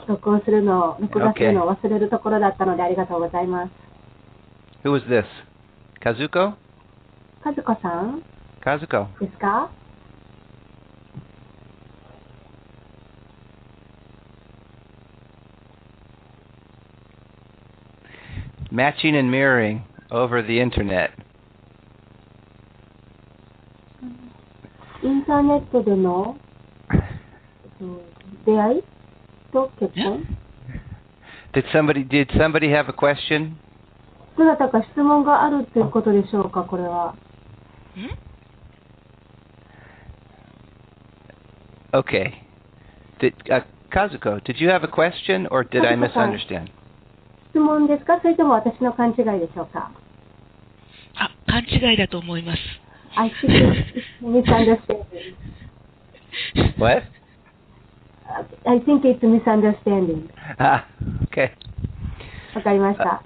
録画するのを忘れるところだったのでありがとうございます。Who is this? Kazuko? 和子さん Kazuko. ですか？Matching and mirroring over the internet. インターネットでの出会いと結婚？ Did somebody have a question? どなたか質問があるということでしょうか、これは。Okay. Kazuko, did you have a question or did I misunderstand? 質問ですか？それとも私の勘違いでしょうか？勘違いだと思います。I think it's misunderstanding. What? I think it's misunderstanding. Okay. わかりました。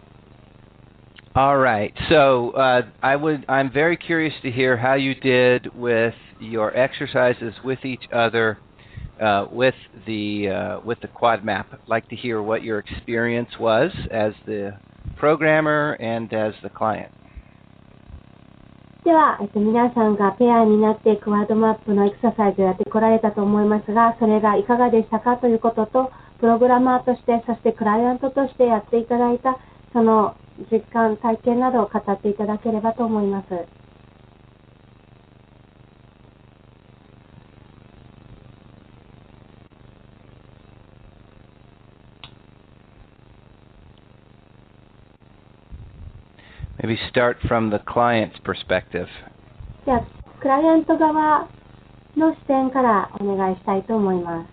All right. So I'm very curious to hear how you did with your exercises with each other, with the quad map. I'd like to hear what your experience was as the programmer and as the client. では、皆さんがペアになってクワードマップのエクササイズをやってこられたと思いますが、それがいかがでしたかということと、プログラマーとして、そしてクライアントとしてやっていただいたその実感、体験などを語っていただければと思います。Maybe start from the client's perspective. では、クライアント側の視点からお願いしたいと思います。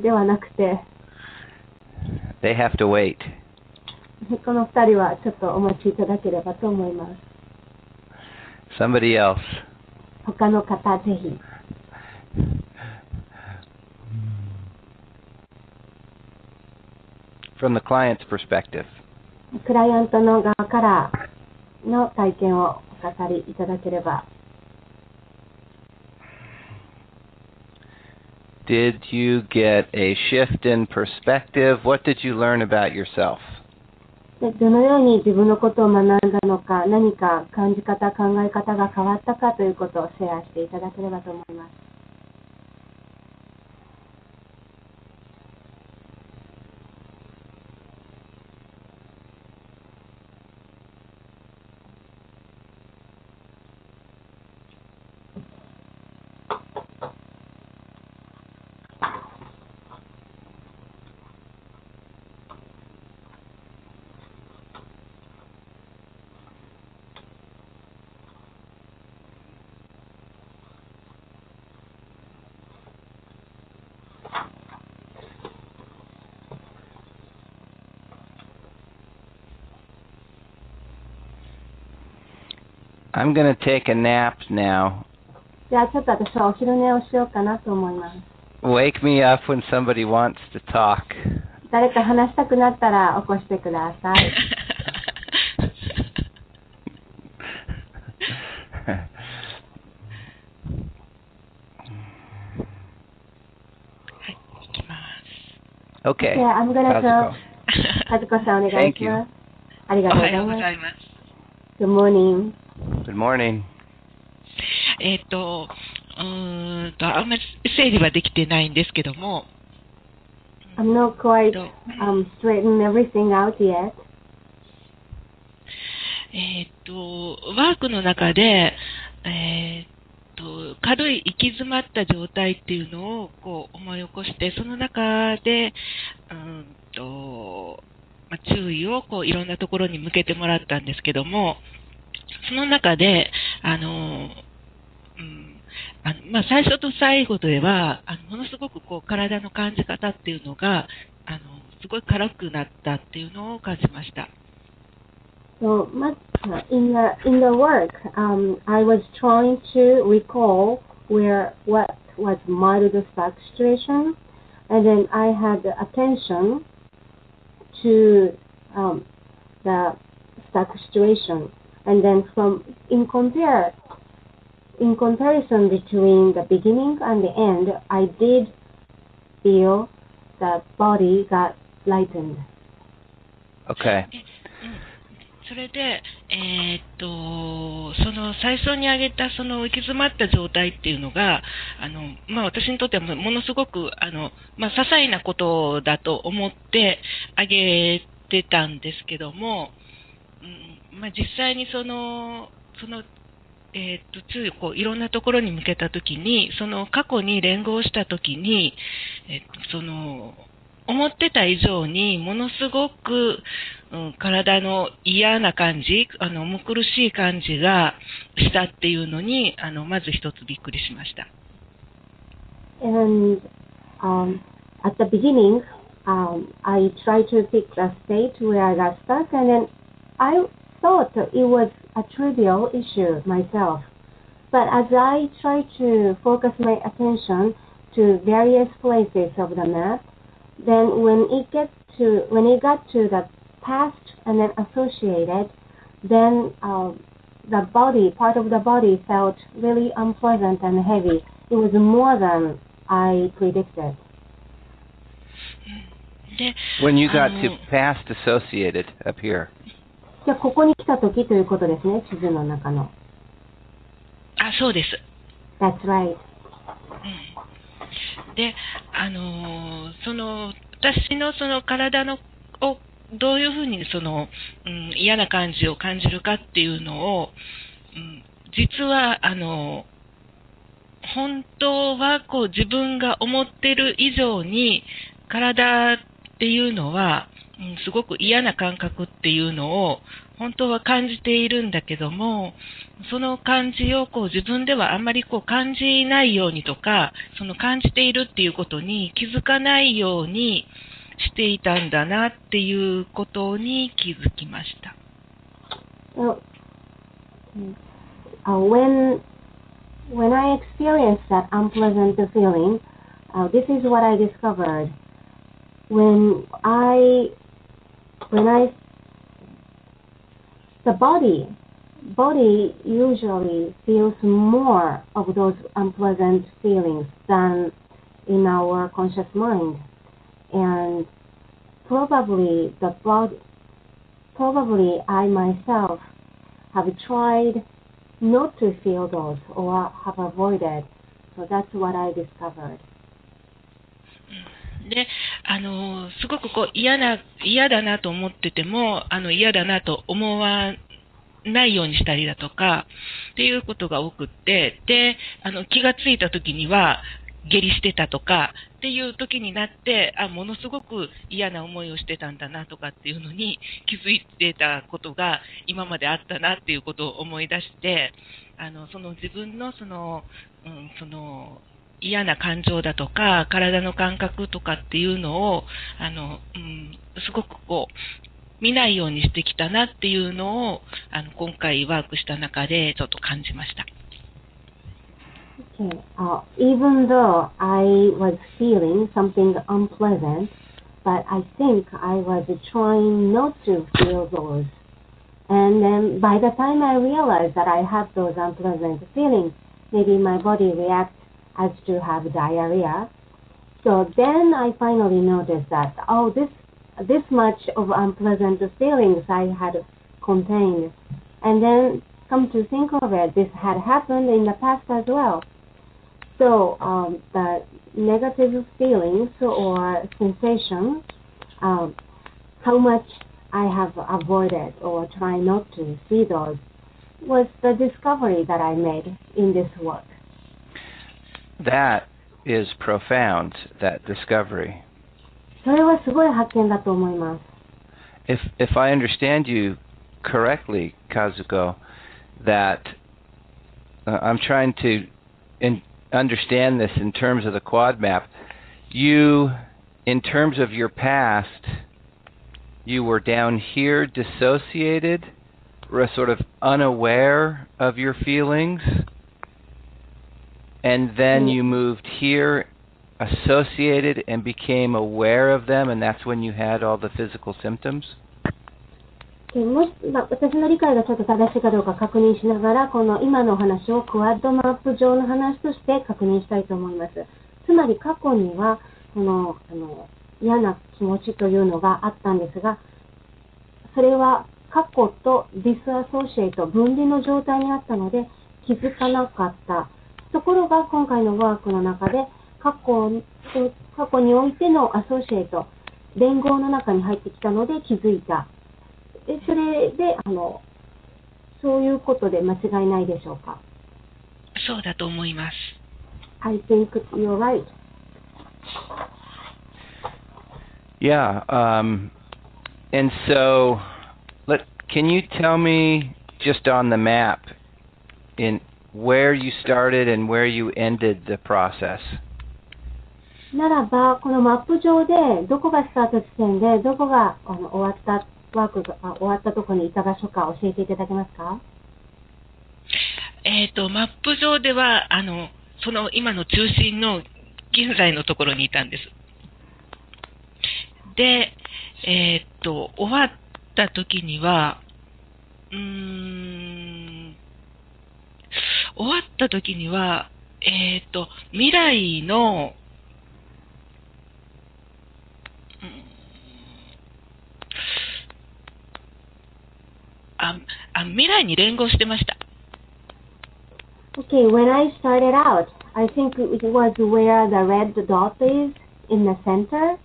ではなくて、They have to wait. この2人はちょっとお待ちいただければと思います。Somebody else. 他の方、ぜひ。From the client's perspective. クライアントの側からの体験をお語りいただければ。Did you get a shift in perspective? What did you learn about yourself? どのように自分のことを学んだのか、何か感じ方、考え方が変わったかということをシェアしていただければと思います。I'm going to take a nap now. じゃあちょっと私はお昼寝をしようかなと思います。Wake me up when somebody wants to talk. 誰か話したくなったら起こしてください。Okay. Yeah, I'm gonna go. 和子さんお願いします。ありがとうございます。Good morning. Good morning. あんまり整理はできてないんですけども。I'm not quite straighten everything out yet. ワークの中で、軽い行き詰まった状態っていうのをこう思い起こして、その中で、注意をこういろんなところに向けてもらったんですけども、その中で、最初と最後では、ものすごくこう体の感じ方っていうのが、すごい軽くなったっていうのを感じました。So much in the work, I was trying to recall what was mild stuck situation, and then I had attention to the stuck situation, and then in comparison between the beginning and the end, I did feel the body got lightened. Okay. それで、その最初に挙げたその行き詰まった状態っていうのが、私にとってはものすごく些細なことだと思って挙げてたんですけども、実際に注意をこういろんなところに向けたときに、その過去に連合したときに、思ってた以上にものすごく、体の嫌な感じ、重苦しい感じがしたっていうのに、まず一つびっくりしました。And at the beginning, I tried to pick a state where I got stuck, and then I thought it was a trivial issue myself. But as I tried to focus my attention to various places of the map, then when it got to the past and then associated, then part of the body felt really unpleasant and heavy. It was more than I predicted. When you got to past associated up here. じゃあここに来た時ということですね、地図の中の。そうです。That's right. で、私のその体のをどういうふうに嫌な感じを感じるかっていうのを、実は本当はこう自分が思ってる以上に体っていうのは、すごく嫌な感覚っていうのを本当は感じているんだけども、その感じをこう自分ではあんまりこう感じないようにとか、その感じているっていうことに気づかないようにしていたんだなっていうことに気づきました。When I experienced that unpleasant feeling, this is what I discovered. The body usually feels more of those unpleasant feelings than in our conscious mind, and probably I myself have tried not to feel those or have avoided. So that's what I discovered. で、すごくこう嫌だなと思ってても、嫌だなと思わないようにしたりだとかっていうことが多くって、で、気がついた時には下痢してたとかっていう時になって、ものすごく嫌な思いをしてたんだなとかっていうのに気づいてたことが今まであったなっていうことを思い出して、自分の嫌な感情だとか体の感覚とかっていうのをすごくこう見ないようにしてきたなっていうのを今回ワークした中でちょっと感じました。Okay. Even though I was feeling something unpleasant, but I think I was trying not to feel those. And then by the time I realized that I have those unpleasant feelings, maybe my body reacts as to have diarrhea. So then I finally noticed that, this much of unpleasant feelings I had contained. And then come to think of it, this had happened in the past as well. So the negative feelings or sensations, how much I have avoided or try not to see those, was the discovery that I made in this work. That is profound, that discovery. それはすごい発見だと思います。If I understand you correctly, Kazuko, that I'm trying to understand this in terms of the quad map. You, in terms of your past, you were down here dissociated, or sort of unaware of your feelings, and then you moved here associated and became aware of them, and that's when you had all the physical symptoms? もし、私の理解がちょっと正しいかどうか確認しながら、この今のお話をクワッドマップ上の話として確認したいと思います。つまり過去にはこの嫌な気持ちというのがあったんですが、それは過去とディスアソシエイト、分離の状態にあったので気づかなかった。ところが今回のワークの中で過去においてのアソシエイト、連合の中に入ってきたので気づいた。でそれでそういうことで間違いないでしょうか。そうだと思います。I think you're right. Yeah, and so can you tell me just on the map in where you started and where you ended the process? ならばこのマップ上でどこがスタート地点でどこが終わったワークが終わったところにいた場所か教えていただけますか？マップ上ではその今の中心の現在のところにいたんです。で、終わった時には未来の未来に連合してました。Okay, when I started out, I think it was where the red dot is in the center.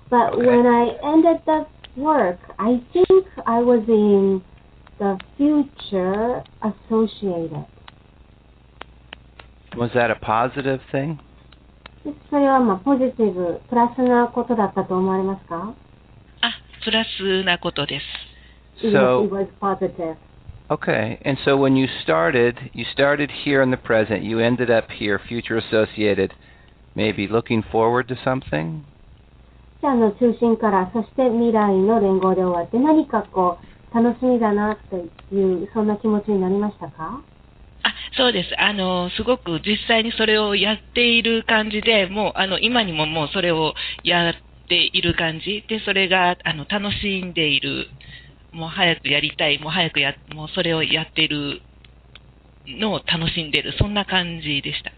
But when I ended the work, I think I was in the future associated. Was that a positive thing? それはポジティブ、プラスなことだったと思われますか？プラスなことです。So, it was positive. Okay, and so when you started here in the present, you ended up here, future associated, maybe looking forward to something? じゃあ中心からそして未来の連合で終わって何か楽しみだなっていうそんな気持ちになりましたか？そうです。すごく実際にそれをやっている感じで、もう今にももうそれをやっている感じで、それが楽しんでいる。もう早くやりたい、もうそれをやっているのを楽しんでいる、そんな感じでした。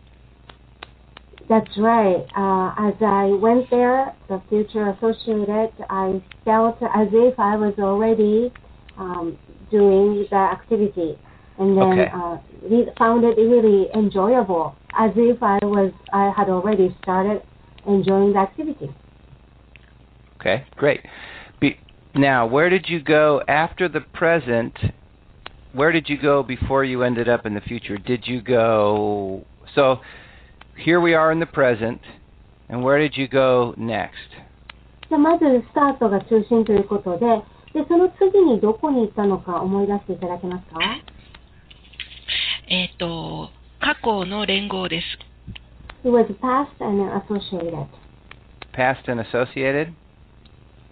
That's right. As I went there, the future associated, I felt as if I was already doing the activity, and then found it really enjoyable, as if I had already started enjoying the activity. Okay, great. Now, where did you go after the present? Where did you go before you ended up in the future? Did you go... So, here we are in the present, and where did you go next? じゃあまずスタートが中心ということで、その次にどこに行ったのか思い出していただけますか？過去の連合です。It was past and associated. Past and associated?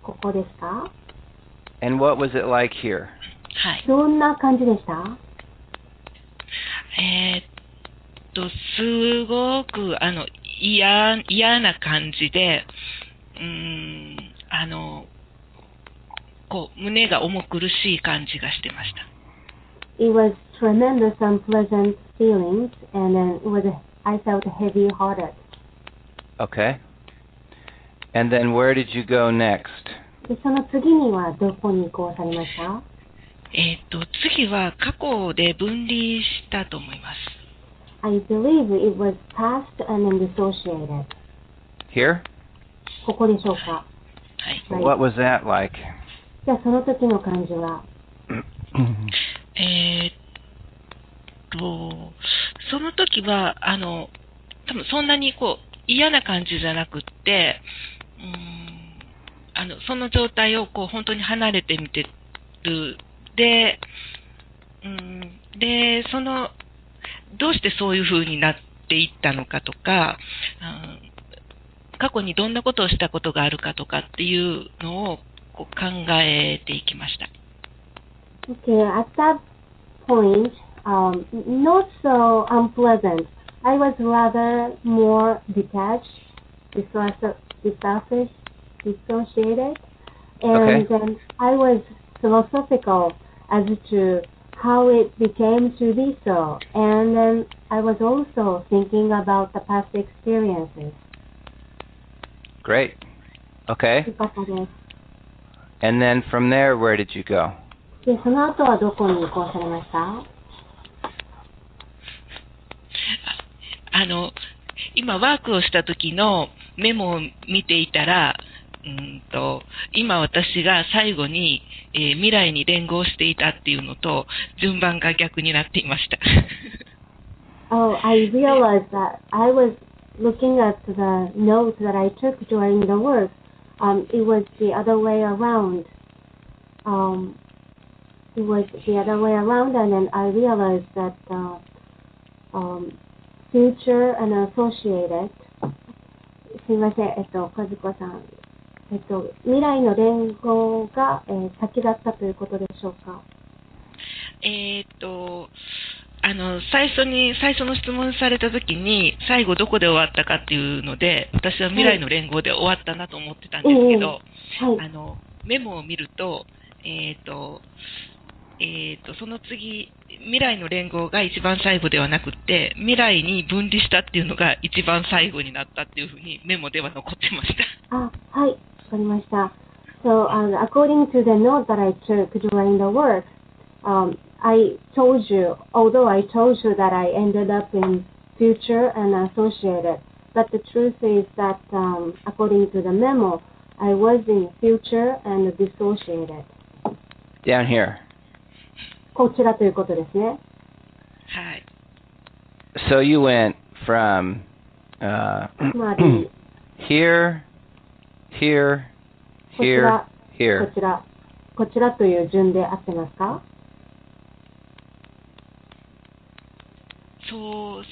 ここですか？ And what was it like here? はい。どんな感じでした？すごく嫌な感じで、胸が重苦しい感じがしてました。It was tremendous unpleasant feelings, and then I felt heavy-hearted. Okay. And then where did you go next? でその次にはどこに移行されました？次は過去で分離したと思います。I believe it was past and then dissociated. Here? ここでしょうか？はい。What was that like? じゃあその時の感じはその時は多分そんなに嫌な感じじゃなくって、その状態を本当に離れてみてる。で、どうしてそういう風になっていったのかとか、過去にどんなことをしたことがあるかとかっていうのをこう考えていきました。Okay, at that point, not so unpleasant. I was rather more detached, dissociated, and then I was philosophical as to how it became to be so. And then I was also thinking about the past experiences. Great. Okay. よかったです。And then from there, where did you go? で、その後はどこに移行されました？今ワークをした時のメモを見ていたら、今私が最後に、未来に連合していたっていうのと順番が逆になっていました。Oh, I realized that I was looking at the notes that I took during the work. It was the other way around. It was the other way around, and then I realized that future and associated. すみません、和子さん、未来の連合が、先だったということでしょうか？最初の質問されたときに、最後どこで終わったかっていうので、私は未来の連合で終わったなと思ってたんですけど、メモを見ると、その次、未来の連合が一番最後ではなくて、未来に分離したっていうのが一番最後になったっていうふうにメモでは残ってました。はい、わかりました。So, according to the note that I took during the work, I told you, although I told you that I ended up in future and associated, but the truth is that, according to the memo, I was in future and dissociated. Down here. こちらということですね。はい。So you went from here, here, here, here. こちらという順で合ってますか？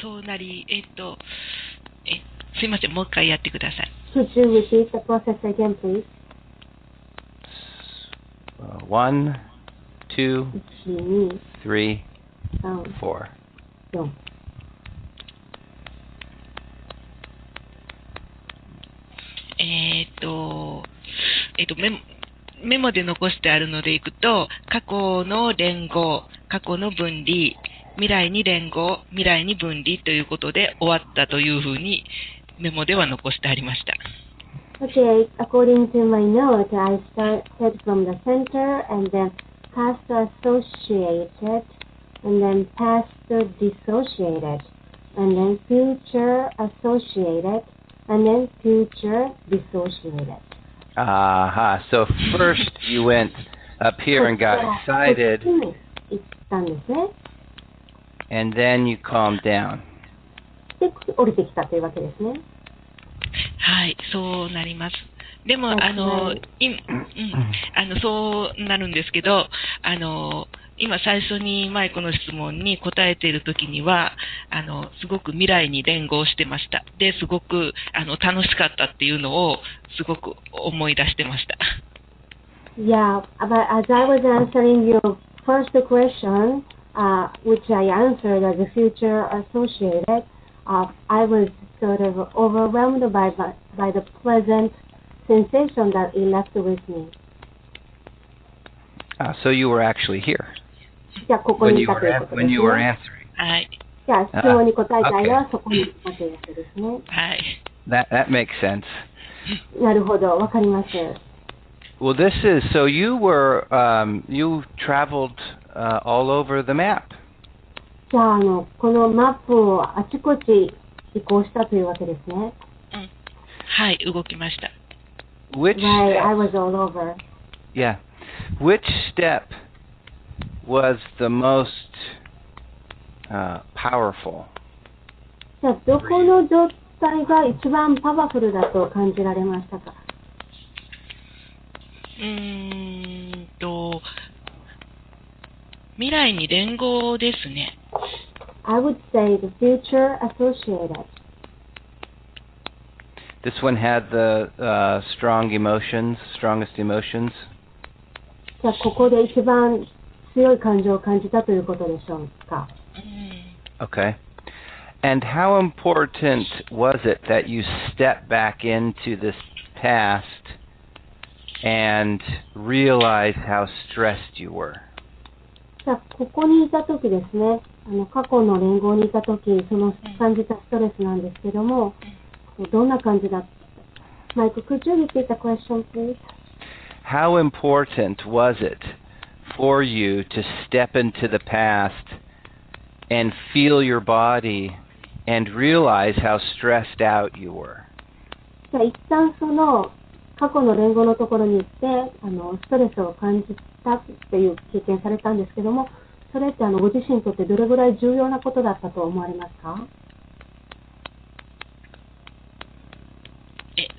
そうなり、すいません、もう一回やってください。Could you repeat the process again, please? 1, 2, 3, 4. メモで残してあるのでいくと、過去の連合、過去の分離、未来に連合、未来に分離ということで終わったというふうにメモでは残してありました。Okay, according to my note, I started from the center and then past associated and then past dissociated and then future associated and then future dissociated. Aha. So first you went up here and got excited, and then you calmed down. で、降りてきたというわけですね。はい、そうなります。でも、そうなるんですけど、今最初にマイコの質問に答えているときには、すごく未来に連合してました。で、すごく、楽しかったっていうのを、すごく思い出してました。Yeah, but as I was answering your first question, which I answered as a future associated, I was sort of overwhelmed by the pleasant sensation that it left with me. So you were actually here じゃあここ when にい you たという were ことですね。 answering. はい。じゃあ質問に答えた間はそこにいたということですね。はい。That makes sense. なるほど、わかります。Well, this is so you were you traveled all over the map. じゃあこのマップをあちこち移行したというわけですね。うん。はい、動きました。Which Right, I step, was all over. yeah. Which step was the most powerful? じゃあどこの状態が一番パワフルだと感じられましたか？未来に連合ですね。I would say the future associated. This one had the strongest emotions. じゃあ、ここで一番強い感情を感じたということでしょうか。Okay. And how important was it that you step back into this past and realize how stressed you were? じゃあ、ここにいたときですね、過去の連合にいたとき、その感じたストレスなんですけども、どんな感じだった？ Mike, could you repeat the question, please? How important was it for you to step into the past and feel your body and realize how stressed out you were? じゃあ、一旦その過去の連合のところに行って、ストレスを感じたっていう経験されたんですけども、それってご自身にとってどれぐらい重要なことだったと思われますか？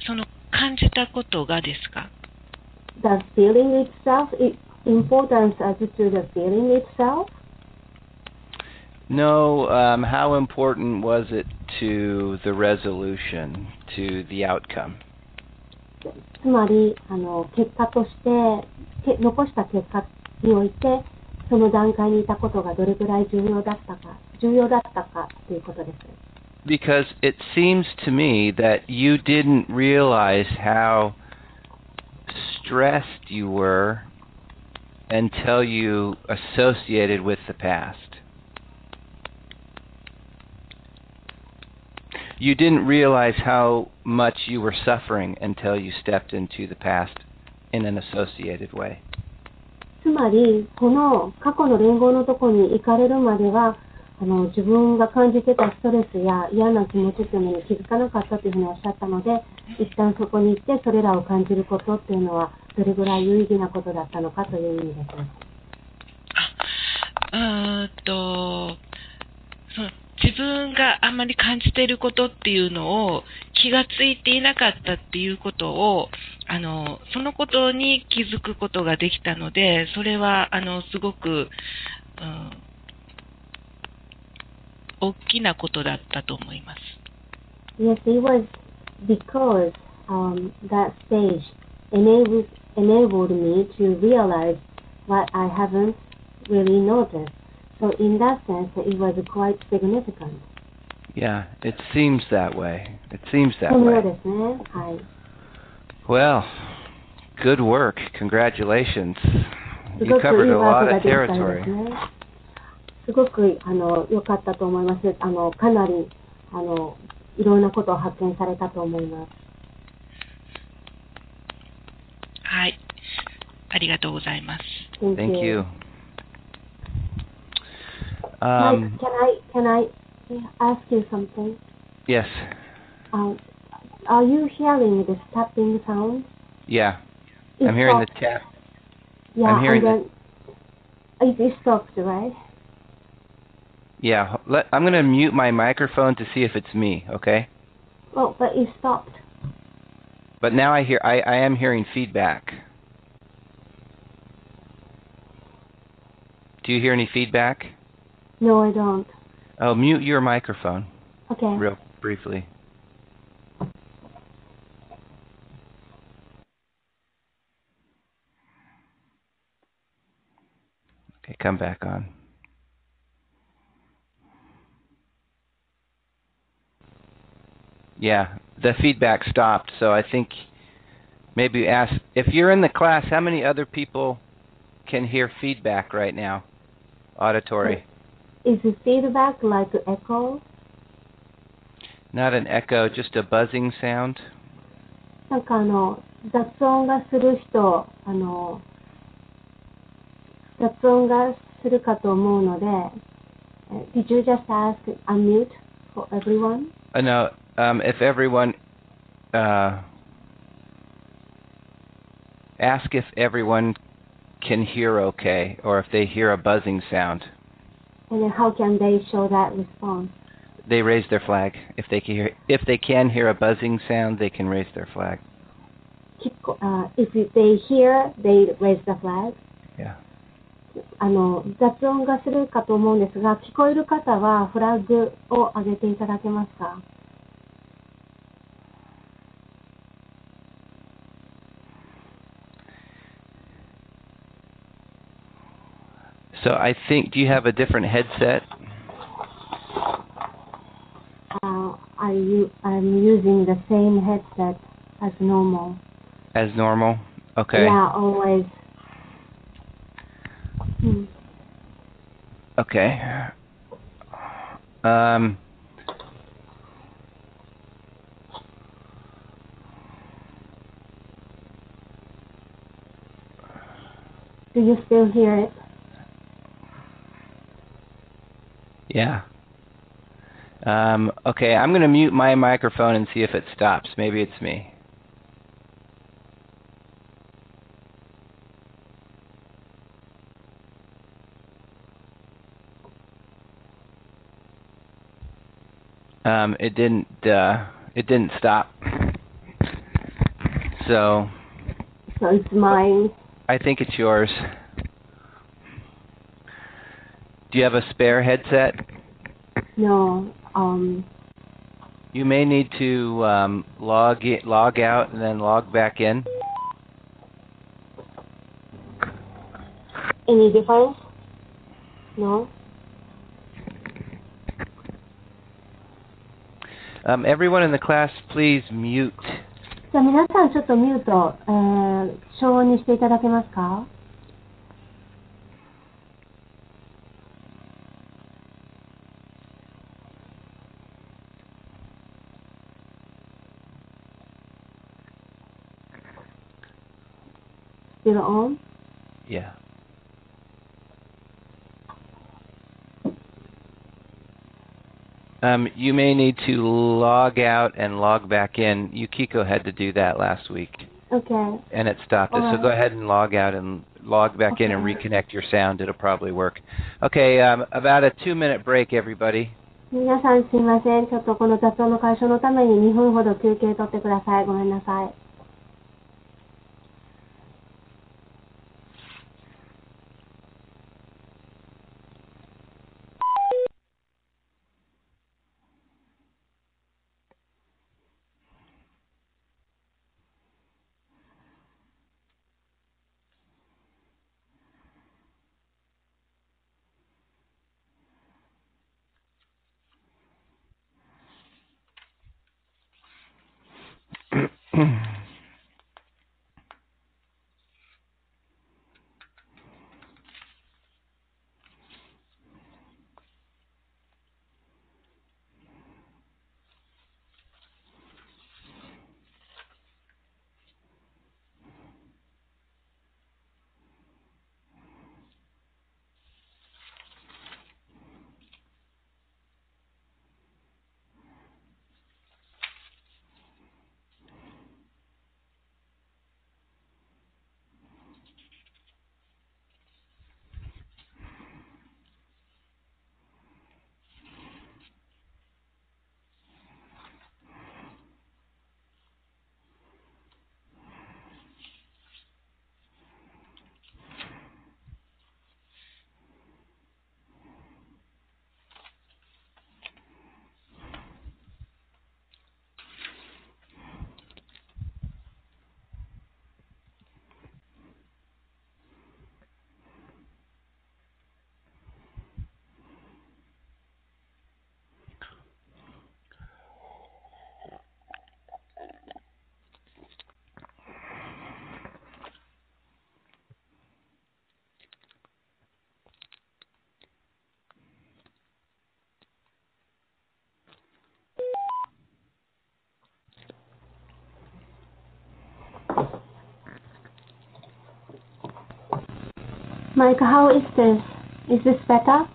その感じたことがですか？ The feeling itself, importance as to the feeling itself? No, how important was it to the resolution, to the outcome? つまり、結果として、残した結果において、その段階にいたことがどれぐらい重要だったかということです。Because it seems to me that you didn't realize how stressed you were until you associated with the past. You didn't realize how much you were suffering until you stepped into the past in an associated way. つまり、この過去の連合のところに行かれるまでは、自分が感じてたストレスや嫌な気持ちというのに気づかなかったというふうにおっしゃったので、一旦そこに行ってそれらを感じることっていうのはどれぐらい有意義なことだったのかという意味です。その自分があんまり感じていることっていうのを気がついていなかったっていうことをそのことに気づくことができたので、それはすごく、大きなことだったと思います。Yes, it was because that stage enabled me to realize what I haven't really noticed. So in that sense, it was quite significant. Yeah, it seems that way. It seems that そのよう way. ですね。はい。Well, good work. Congratulations. す You ごくいい covered a ワー lot クが of できたんです territory. ね。すごく良かったと思います。かなりいろんなことを発見されたと思います。はい。ありがとうございます。Thank you. Mike, can I ask you something? Yes. Are you hearing the tapping sound? Yeah. It I'm hearing the stopped. tap. Yeah, I'm hearing and then it stopped, right? Yeah. I'm going to mute my microphone to see if it's me, okay? Oh, but it stopped. But now I am hearing feedback. Do you hear any feedback? No, I don't. Oh, mute your microphone. Okay. Real briefly. Okay, come back on. Yeah, the feedback stopped, so I think maybe ask, if you're in the class, how many other people can hear feedback right now? Auditory. Is the feedback like an echo? Not an echo, just a buzzing sound. なんか雑音がする人、雑音がするかと思うので、Did you just ask unmute for everyone? No, if everyone, ask if everyone can hear okay, or if they hear a buzzing sound. And then how can they show that response? They raise their flag. If they can hear a buzzing sound, they can raise their flag. If they hear, they raise the flag. Yeah. 雑音がするかと思うんですが、聞こえる方はフラッグを上げていただけますか？ So I think, do you have a different headset? I'm using the same headset as normal. As normal? Okay. Yeah, always. Okay. Do you still hear it? Yeah. Okay, I'm going to mute my microphone and see if it stops. Maybe it's me. It didn't stop. So it's mine. I think it's yours. Do you have a spare headset? No. You may need to log out and then log back in. Any difference? No? Everyone in the class, please mute. じゃあ皆さんちょっとミュート、消音にしていただけますか？ Still on? Yeah. You may need to log out and log back in. Yukiko had to do that last week. Okay. And it stopped us. All right. So go ahead and log out and log back in and reconnect your sound. It'll probably work. Okay, about a 2-minute break, everybody. 皆さんすいません。ちょっとこの雑音の解消のために2分ほど休憩取ってください。ごめんなさい。Mike, how is this? Is this better?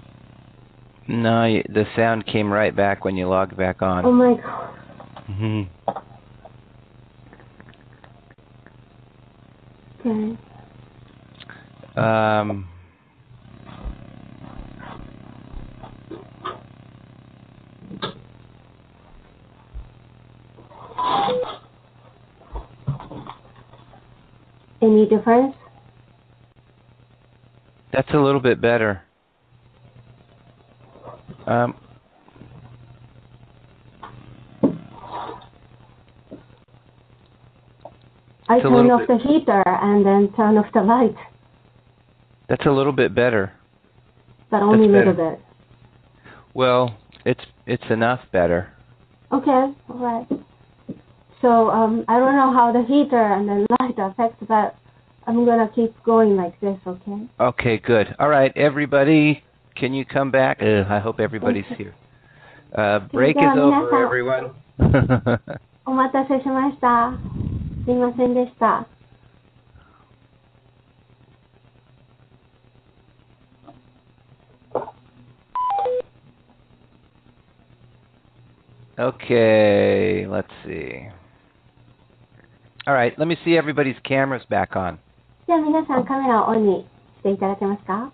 No, the sound came right back when you logged back on. Oh my god. Okay. Any difference? That's a little bit better. I turn off the heater and then turn off the light. That's a little bit better. But only a little bit. Well, it's enough better. Okay, all right. So I don't know how the heater and the light affects, but I'm gonna keep going like this, okay? Okay, good. All right, everybody, can you come back? I hope everybody's here. Break is over, everyone. お待たせしました。すいませんでした。Okay, let's see. All right, let me see everybody's cameras back on. じゃあ皆さんカメラをオンにしていただけますか?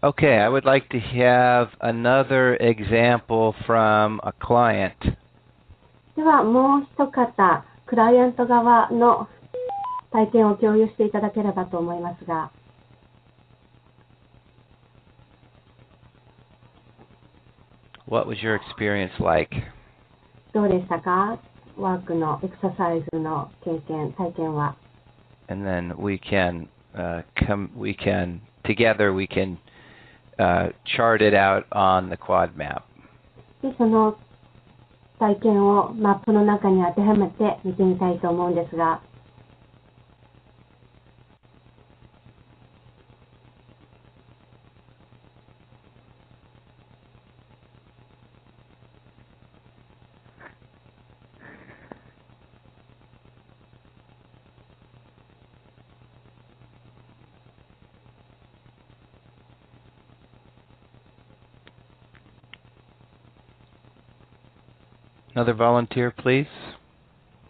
Okay, I would like to have another example from a client. ではもう一方、クライアント側の体験を共有していただければと思いますが。What was your experience like? どうでしたか？ワークのエクササイズの経験、体験は。And then we can together we can chart it out on the quad map. で、その体験をマップの中に当てはめて見てみたいと思うんですが。Another volunteer, please.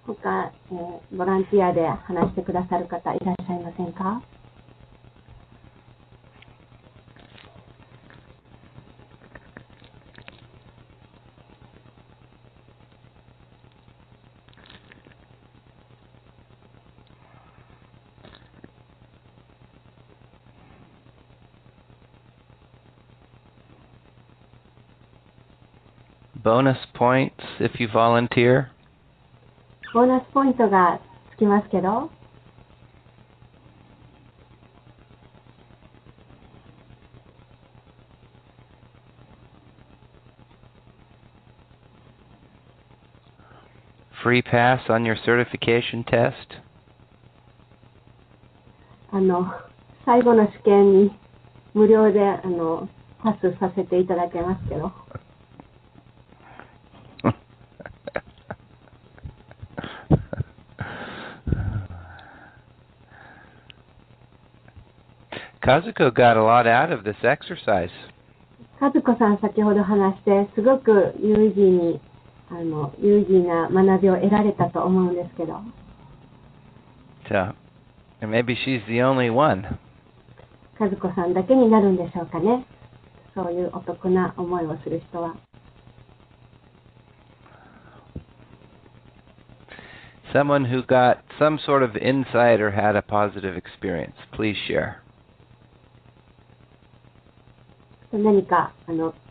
他、ボランティアで話してくださる方いらっしゃいませんか? Bonus points if you volunteer. ボーナスポイントがつきますけど。Free pass on your certification test. 最後の試験に無料でパスさせていただけますけど。Kazuko got a lot out of this exercise. 和子さん先ほど話してすごく有意義な学びを得られたと思うんですけど。So, and maybe she's the only one. 和子さんだけになるんでしょうかね。そういうお得な思いをする人は。Someone who got some sort of insight or had a positive experience. Please share. 何か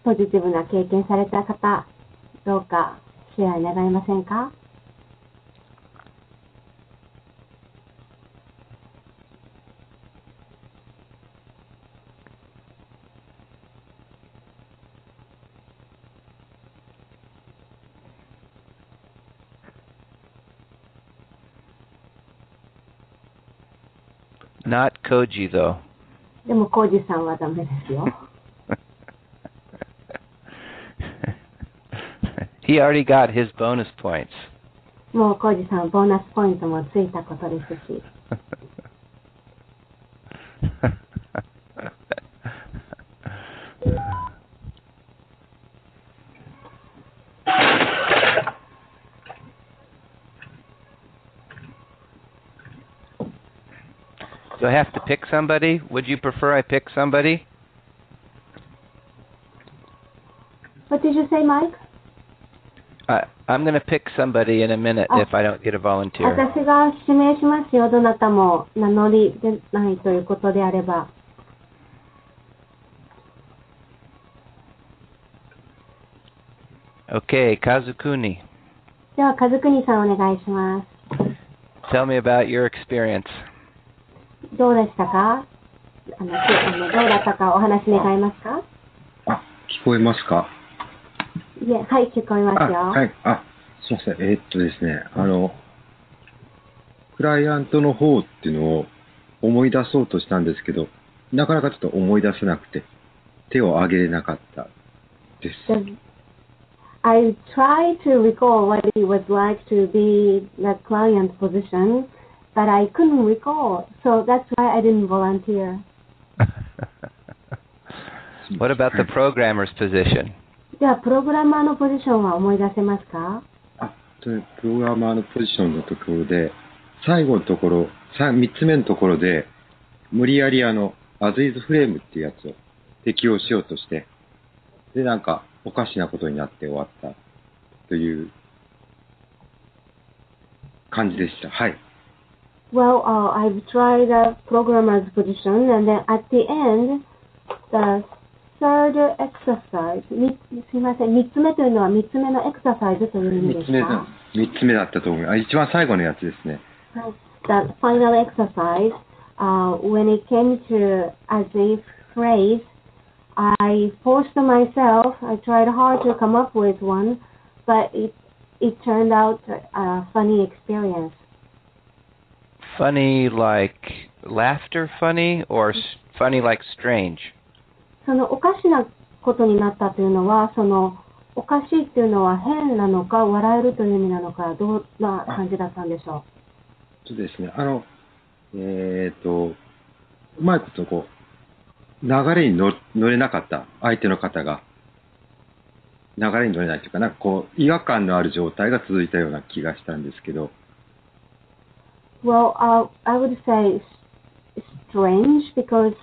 ポジティブな経験された方、どうかシェア願えませんか? Not Koji, though. でもコージさんはダメですよ。He already got his bonus points. もうコージさんボーナスポイントもついたことですし。Do I have to pick somebody? Would you prefer I pick somebody? you say, Mike? I'm going to pick somebody in a minute if I don't get a volunteer. 私が指名しますよ。どなたも名乗りでないということであれば。Okay, Kazukuni. では、和邦さんお願いします。Tell me about your experience. どうでしたか？どうだったかお話願えますか？聞こえますか？いえ、はい、聞こえますよ。はい。すいません。ですね、クライアントの方っていうのを思い出そうとしたんですけど、なかなかちょっと思い出せなくて、手を挙げれなかったです。I tried to recall what it was like to be the client position, but I couldn't recall, so that's why I didn't volunteer. What about the programmer's position? では、プログラマーのポジションは思い出せますか？プログラマーのポジションのところで、最後のところ、3つ目のところで、無理やりas isフレームっていうやつを適用しようとして、で、なんかおかしなことになって終わったという感じでした。はい。Well, I've tried a programmer's position, and then at the end, the third exercise, すみません、3つ目というのは3つ目のエクササイズという意味ですか？3つ目だったと思います。一番最後のやつですね。The final exercise, when it came to as if phrase, I forced myself, I tried hard to come up with one, but it turned out a funny experience. Funny like laughter funny or funny like strange? そのおかしなことになったというのは、そのおかしいっていうのは変なのか笑えるという意味なのか、どんな感じだったんでしょう？そうですね。うまいことこう、流れに乗れなかった相手の方が、流れに乗れないというか、なんかこう、違和感のある状態が続いたような気がしたんですけど。Well, I would say strange because it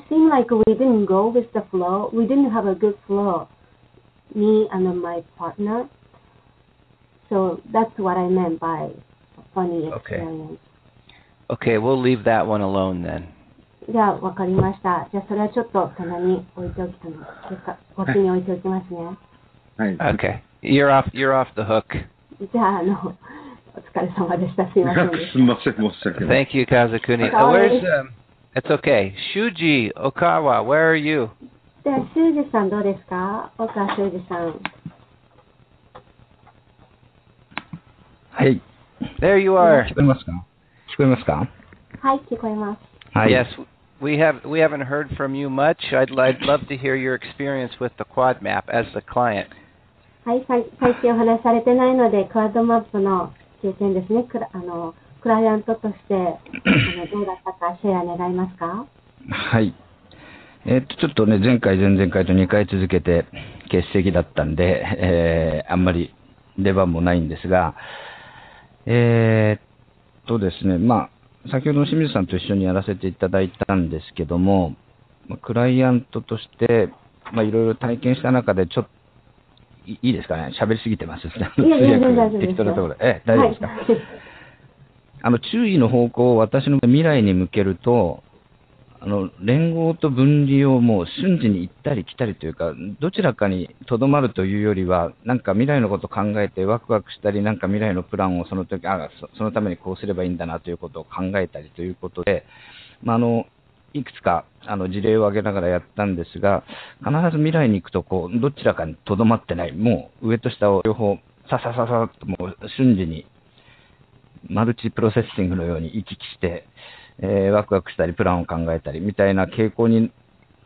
seemed like we didn't go with the flow. We didn't have a good flow, me and my partner. So that's what I meant by funny experience. Okay, we'll leave that one alone then. じゃあ、わかりました。じゃあ、それはちょっと棚に置いておきこっちに置いておきますね。はい。Okay, you're off the hook. じゃあ、お疲れ様でした。すいませんでした。すみません、申し訳ない。Thank you, Kazukuni. It's okay. Shuji Okawa, where are you? では、修二さんどうですか？岡修二さん。はい。There you are. 聞こえますか？はい、聞こえます。はい。Yes, we haven't heard from you much. I'd love to hear your experience with the quad map as the client. はい、最近お話しされてないので、クワッドマップの経験ですね。クライアントとしてどうだったかシェア願いますか？はい。ちょっとね、前回、前々回と2回続けて欠席だったんで、あんまり出番もないんですが、ですね、まあ、先ほどの清水さんと一緒にやらせていただいたんですけども、クライアントとして、まあ、いろいろ体験した中で、ちょっと、いいですかね、喋りすぎてます。いや、全然大丈夫です。適当なところで。大丈夫ですか？はい、注意の方向を私の未来に向けると、連合と分離をもう瞬時に行ったり来たりというか、どちらかにとどまるというよりは、なんか未来のことを考えてワクワクしたり、なんか未来のプランをその時、そのためにこうすればいいんだなということを考えたりということで、まあ、いくつか事例を挙げながらやったんですが、必ず未来に行くとこう、どちらかにとどまってない、もう上と下を両方ささささっともう瞬時にマルチプロセッシングのように行き来して、ワクワクしたりプランを考えたりみたいな傾向に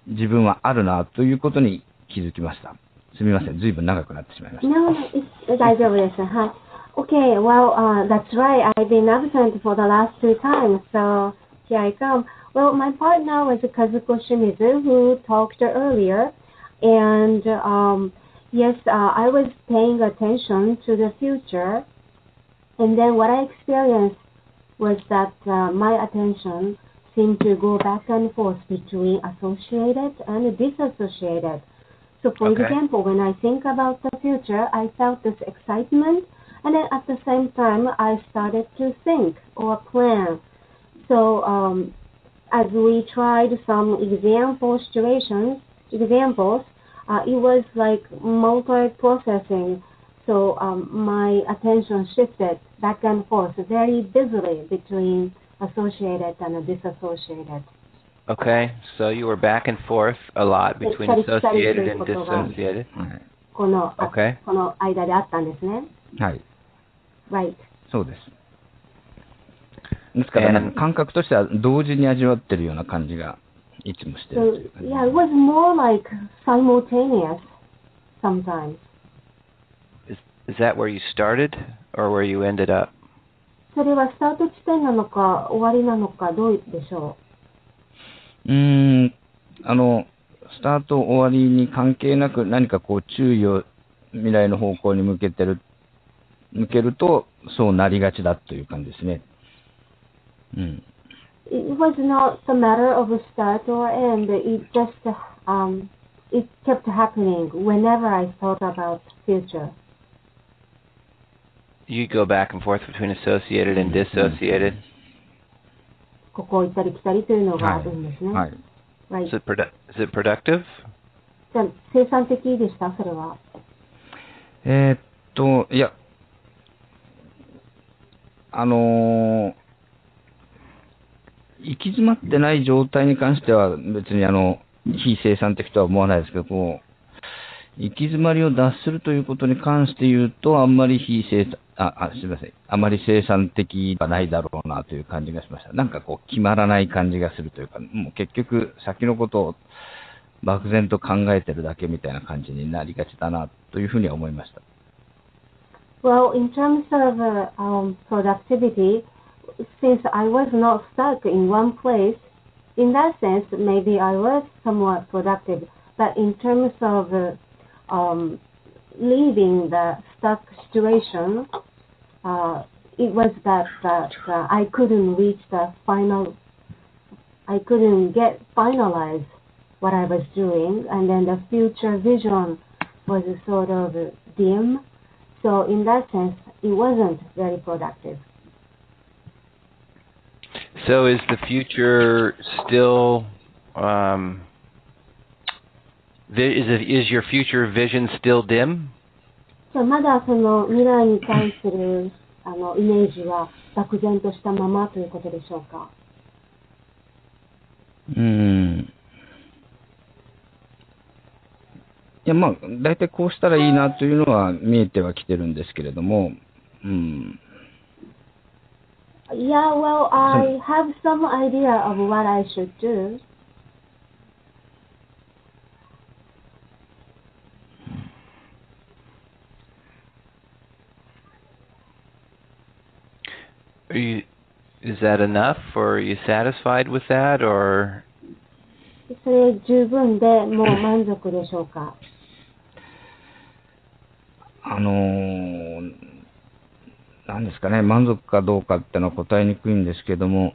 自分はあるなということに気づきました。すみません、ずいぶん長くなってしまいました。No, 大丈夫です。はい。Okay, well, that's right. I've been absent for the last 2 times, so here I come. Well, my partner was Kazuko Shimizu, who talked earlier, and yes, I was paying attention to the future, and then what I experienced was that my attention seem to go back and forth between associated and disassociated. So for Okay. example, when I think about the future, I felt this excitement, and then at the same time, I started to think or plan. So as we tried some examples, it was like multi-processing. So my attention shifted back and forth very busily between associated and disassociated. Okay. So you were back and forth a lot between associated and dissociated. この、Okay. この間であったんですね。はい。 Right. そうです。ですから、なんか感覚としては同時に味わってるような感じがいつもしてる So という感じ。 yeah, it was more like simultaneous sometimes. Is that where you started or where you ended up? それはスタート地点なのか終わりなのかどうでしょスタート終わりに関係なく何かこう注意を未来の方向に向けるとそうなりがちだという感じですね。うん。う。It was not the matter of a start or end. It just it kept happening whenever I thought about future. You go back and forth between associated and dissociated. ここ行ったり来たりというのがあるんですね。はい。Right. Is it productive? じゃあ生産的でしたそれは。いや、行き詰まってない状態に関しては別に非生産的とは思わないですけど、こう、行き詰まりを脱するということに関して言うと、あんまりすみません。あまり生産的はないだろうなという感じがしました。なんかこう、決まらない感じがするというか、もう結局先のことを漠然と考えてるだけみたいな感じになりがちだなというふうには思いました。Well, in terms of productivity, since I was not stuck in one place, in that sense, maybe I was somewhat productive. But in terms of leaving the stuck situation, it was that I couldn't reach the final, I couldn't finalize what I was doing, and then the future vision was sort of dim. So in that sense, it wasn't very productive. So is the future still, is your future vision still dim? So まだその未来に対するイメージは漠然としたままということでしょうか。いや、まあ、大体こうしたらいいなというのは見えてはきてるんですけれども、Yeah, well, I have some idea of what I should do. Is that enough, or are you satisfied with that, or? それ十分でもう満足でしょうか。なんですかね、満足かどうかってのは答えにくいんですけども、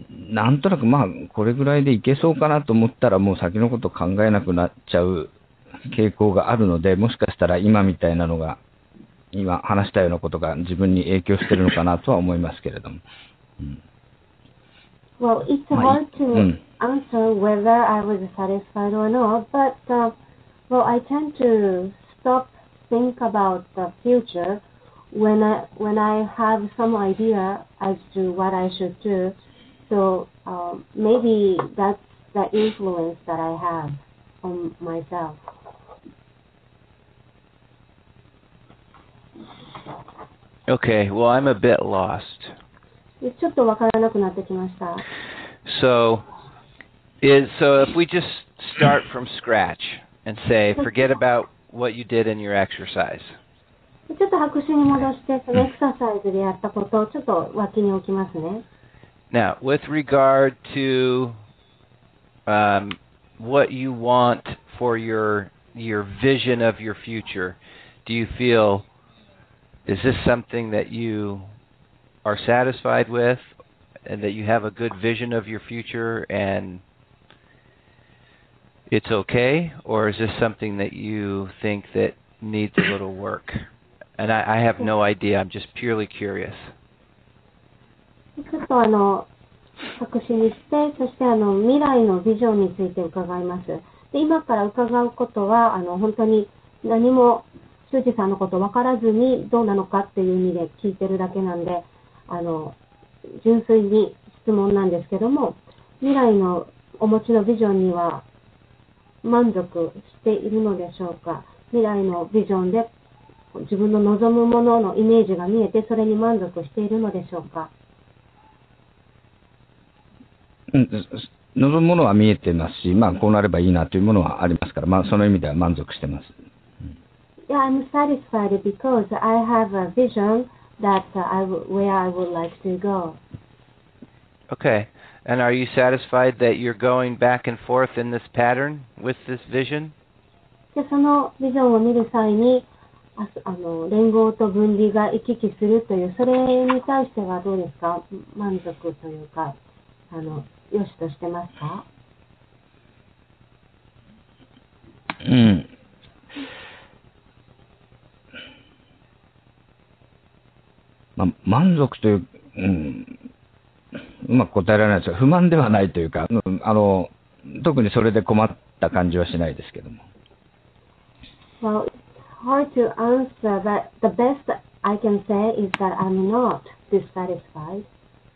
なんとなくまあ、これぐらいでいけそうかなと思ったら、もう先のこと考えなくなっちゃう傾向があるので、もしかしたら今みたいなのが、今話したようなことが自分に影響してるのかなとは思いますけれども。Well, it's hard to answer whether I was satisfied or not, but well, I tend to think about the future when I have some idea as to what I should do. So maybe that's the influence that I have on myself. Okay, well, I'm a bit lost. ちょっとわからなくなってきました。So if we just start from scratch and say, forget about what you did in your exercise. ちょっと白紙に戻して、そのエクササイズでやったことをちょっと脇に置きますね。Now, with regard to what you want for your vision of your future, do you feel, is this something that you are satisfied with? that you have a good vision of your future and it's okay, or is this something that you think that needs a little work? And I have no idea. I'm just purely curious. ちょっと作詞にして、そして未来のビジョンについて伺います。で、今から伺うことは、本当に何も修二さんのこと分からずにどうなのかっていう意味で聞いてるだけなんで、純粋に質問なんですけども、未来のお持ちのビジョンには満足しているのでしょうか？未来のビジョンで自分の望むもののイメージが見えて、それに満足しているのでしょうか？望むものは見えてますし、こうなればいいなというものはありますから、その意味では満足してます。Yeah, I'm satisfied because I have a vision that where I would like to go. Okay. And are you satisfied that you're going back and forth in this pattern with this vision? で、そのビジョンを見る際に、連合と分離が行き来するという、それに対してはどうですか？満足というか、よしとしてますか？満足という、うまく答えられないですが、不満ではないというか、特にそれで困った感じはしないですけども。Well, it's hard to answer, but the best I can say is that I'm not dissatisfied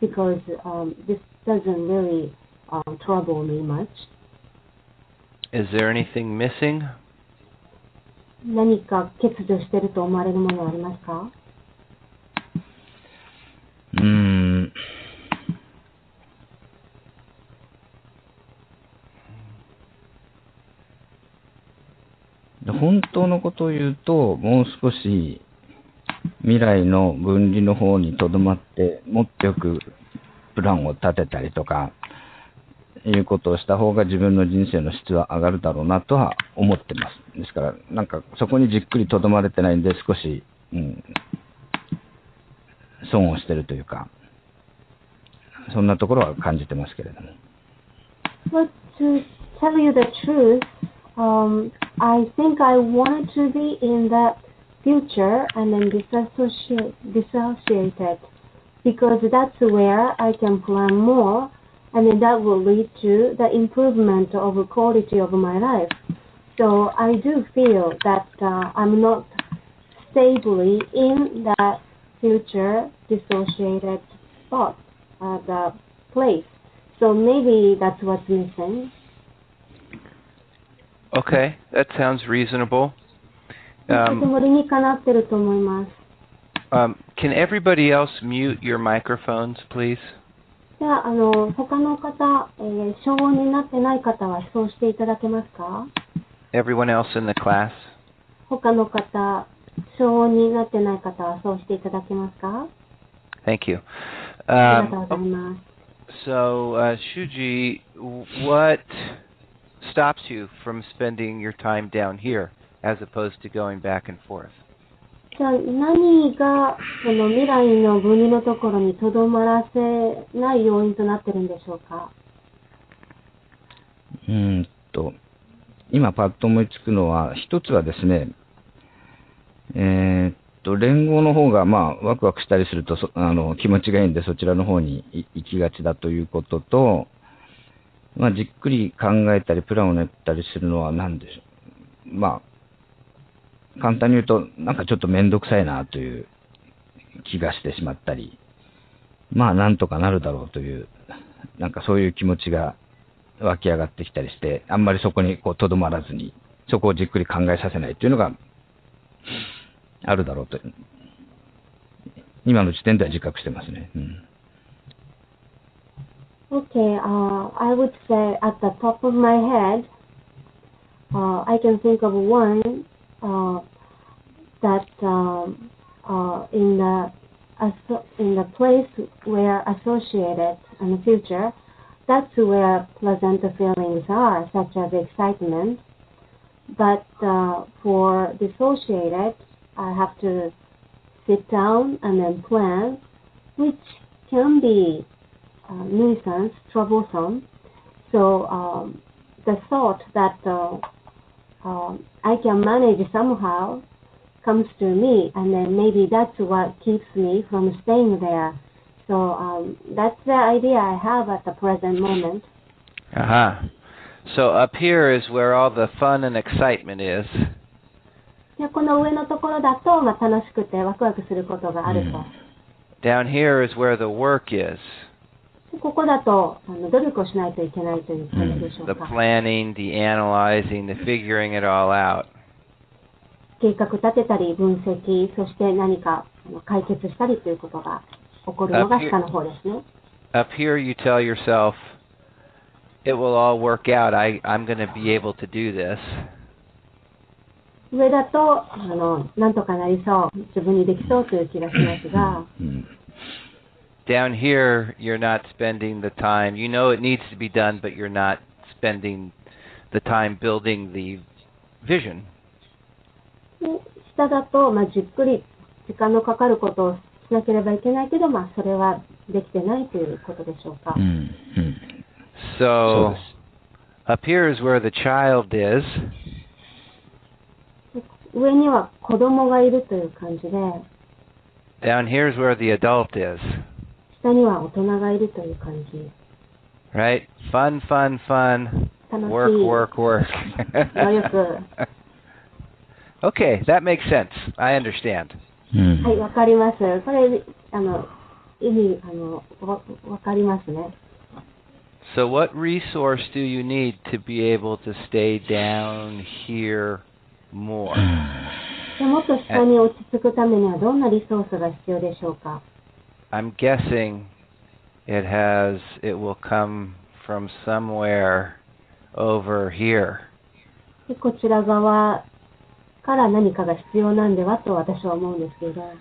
because this doesn't really trouble me much. Is there anything missing? 何か欠如していると思われるものはありますか？本当のことを言うと、もう少し未来の分離の方にとどまって、もっとよくプランを立てたりとか、いうことをした方が自分の人生の質は上がるだろうなとは思ってます。ですから、そこにじっくりとどまれてないんで、少し、損をしてるというか、そんなところは感じてますけれども。But to tell you the truth, I think I wanted to be in the future and then dissociated because that's where I can plan more and then that will lead to the improvement of the quality of my life. So I do feel that I'm not stably in the future dissociated spot, the place. So maybe that's what's missing. Okay, that sounds reasonable. とても理にかなってると思います。Can everybody else mute your microphones, please? じゃあ、他の方、消音になってない方はそうしていただけますか？ Everyone else in the class? 他の方、消音になってない方はそうしていただけますか？ Thank you. ありがとうございます。So, Shuji, what stops you from spending your time down here as opposed to going back and forth? じゃあ何がその未来の分離のところにとどまらせない要因となっているんでしょうか？今パッと思いつくのは、一つはですね、連合の方がワクワクしたりすると気持ちがいいんでそちらの方に行きがちだということと、じっくり考えたりプランを練ったりするのは何でしょう。簡単に言うとちょっとめんどくさいなという気がしてしまったり、なんとかなるだろうというそういう気持ちが湧き上がってきたりして、あんまりそこにとどまらずにそこをじっくり考えさせないというのがあるだろうと今の時点では自覚してますね。Okay, I would say at the top of my head, I can think of one that in the place where associated in the future, that's where pleasant feelings are, such as excitement. But for dissociated, I have to sit down and then plan, which can be nuisance, troublesome. So the thought that I can manage somehow comes to me, and then maybe that's what keeps me from staying there. So that's the idea I have at the present moment. So up here is where all the fun and excitement is. でこの上のところだと、楽しくてワクワクすることがあると。Down here is where the work is. ここだと努力をしないといけないということでしょう The か。planning, the analyzing, the figuring it all out. 計画立てたり分析、そして何か解決したりということが起こるのが下の方ですね。Up here you tell yourself, it will all work out. I'm going to be able to do this. 上だとなんとかなりそう、自分にできそうという気がしますが。Down here, you're not spending the time. You know it needs to be done, but you're not spending the time building the vision. 下だと、じっくり時間のかかることをしなければいけないけど、それはできてないということでしょうか。So, up here is where the child is. 上には子供がいるという感じで、Down here is where the adult is. 下には大人がいるという感じ。Right? Fun, fun, fun. Work, work, work. 努力。Okay, that makes sense. I understand. はい、わかります。これ、意味、わかりますね。So what resource do you need to be able to stay down here more? もっと下に落ち着くためにはどんなリソースが必要でしょうか？ I'm guessing it will come from somewhere over here. でこちら側から何かが必要なんではと私は思うんですけど。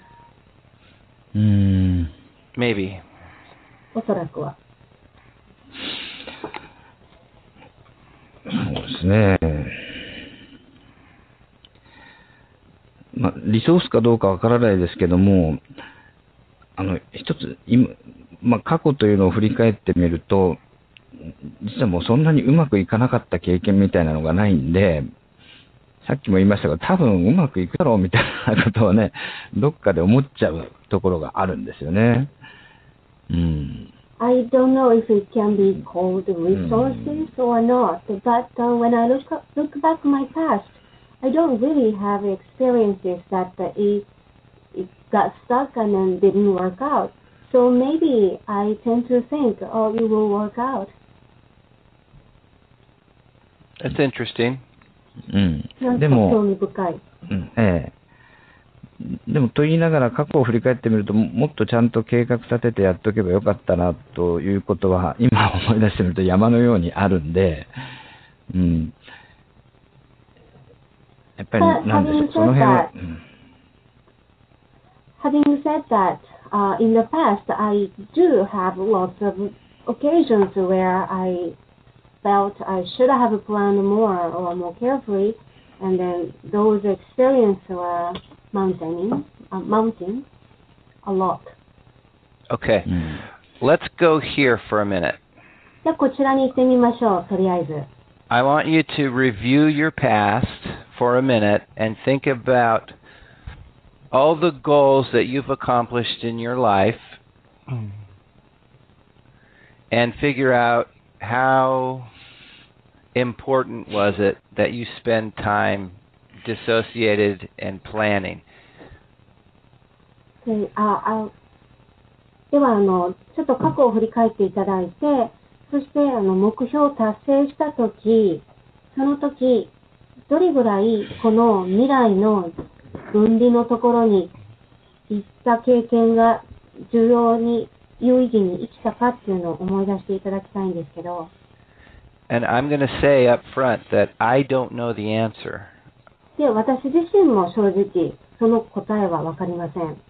Maybe. おそらくは。そうですね。リソースかどうかわからないですけども、一つ今、過去というのを振り返ってみると、実はもうそんなにうまくいかなかった経験みたいなのがないんで、さっきも言いましたが、多分うまくいくだろうみたいなことをね、どっかで思っちゃうところがあるんですよね。I don't know if it can be called resources or not, but when I look back my past, I don't really have experiences that it got stuck and then didn't work out. So maybe I tend to think, oh, it will work out. That's interesting. でも、興味深い。でもと言いながら過去を振り返ってみると、もっとちゃんと計画立ててやっとけばよかったなということは、今思い出してみると山のようにあるんで、やっぱりなんでしょう、その辺は。Having said that, in the past, I do have lots of occasions where I felt I should have planned more or more carefully, and then those experiences were mounting a lot. Okay. Let's go here for a minute. じゃあこちらに行ってみましょう、とりあえず。I want you to review your past for a minute and think about all the goals that you've accomplished in your life and figure out how important was it that you spend time dissociated and planning. ではちょっと過去を振り返っていただいて、そして目標を達成したとき、その時どれぐらいこの未来の分離のところに行った経験が有意義に生きたかっていうのを思い出していただきたいんですけど。And I'm going to say up front that I don't know the answer. で、私自身も正直その答えはわかりません。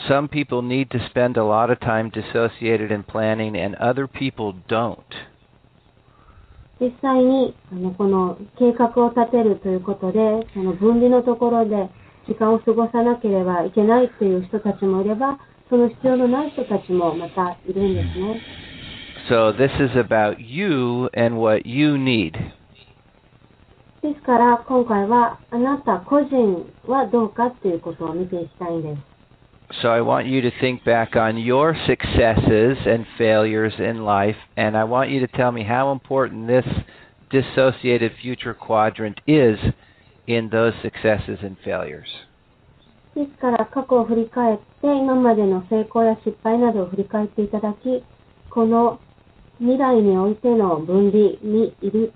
Some people need to spend a lot of time dissociated in planning, and other people don't. 実際にこの計画を立てるということで、その分離のところで時間を過ごさなければいけないっていう人たちもいれば、その必要のない人たちもまたいるんですね。So this is about you and what you need. ですから今回はあなた個人はどうかっていうことを見ていきたいんです。So I want you to think back on your successes and failures in life, and I want you to tell me how important this dissociated future quadrant is in those successes and failures. ですから過去を振り返って今までの成功や失敗などを振り返っていただき、この未来においての分離にいる、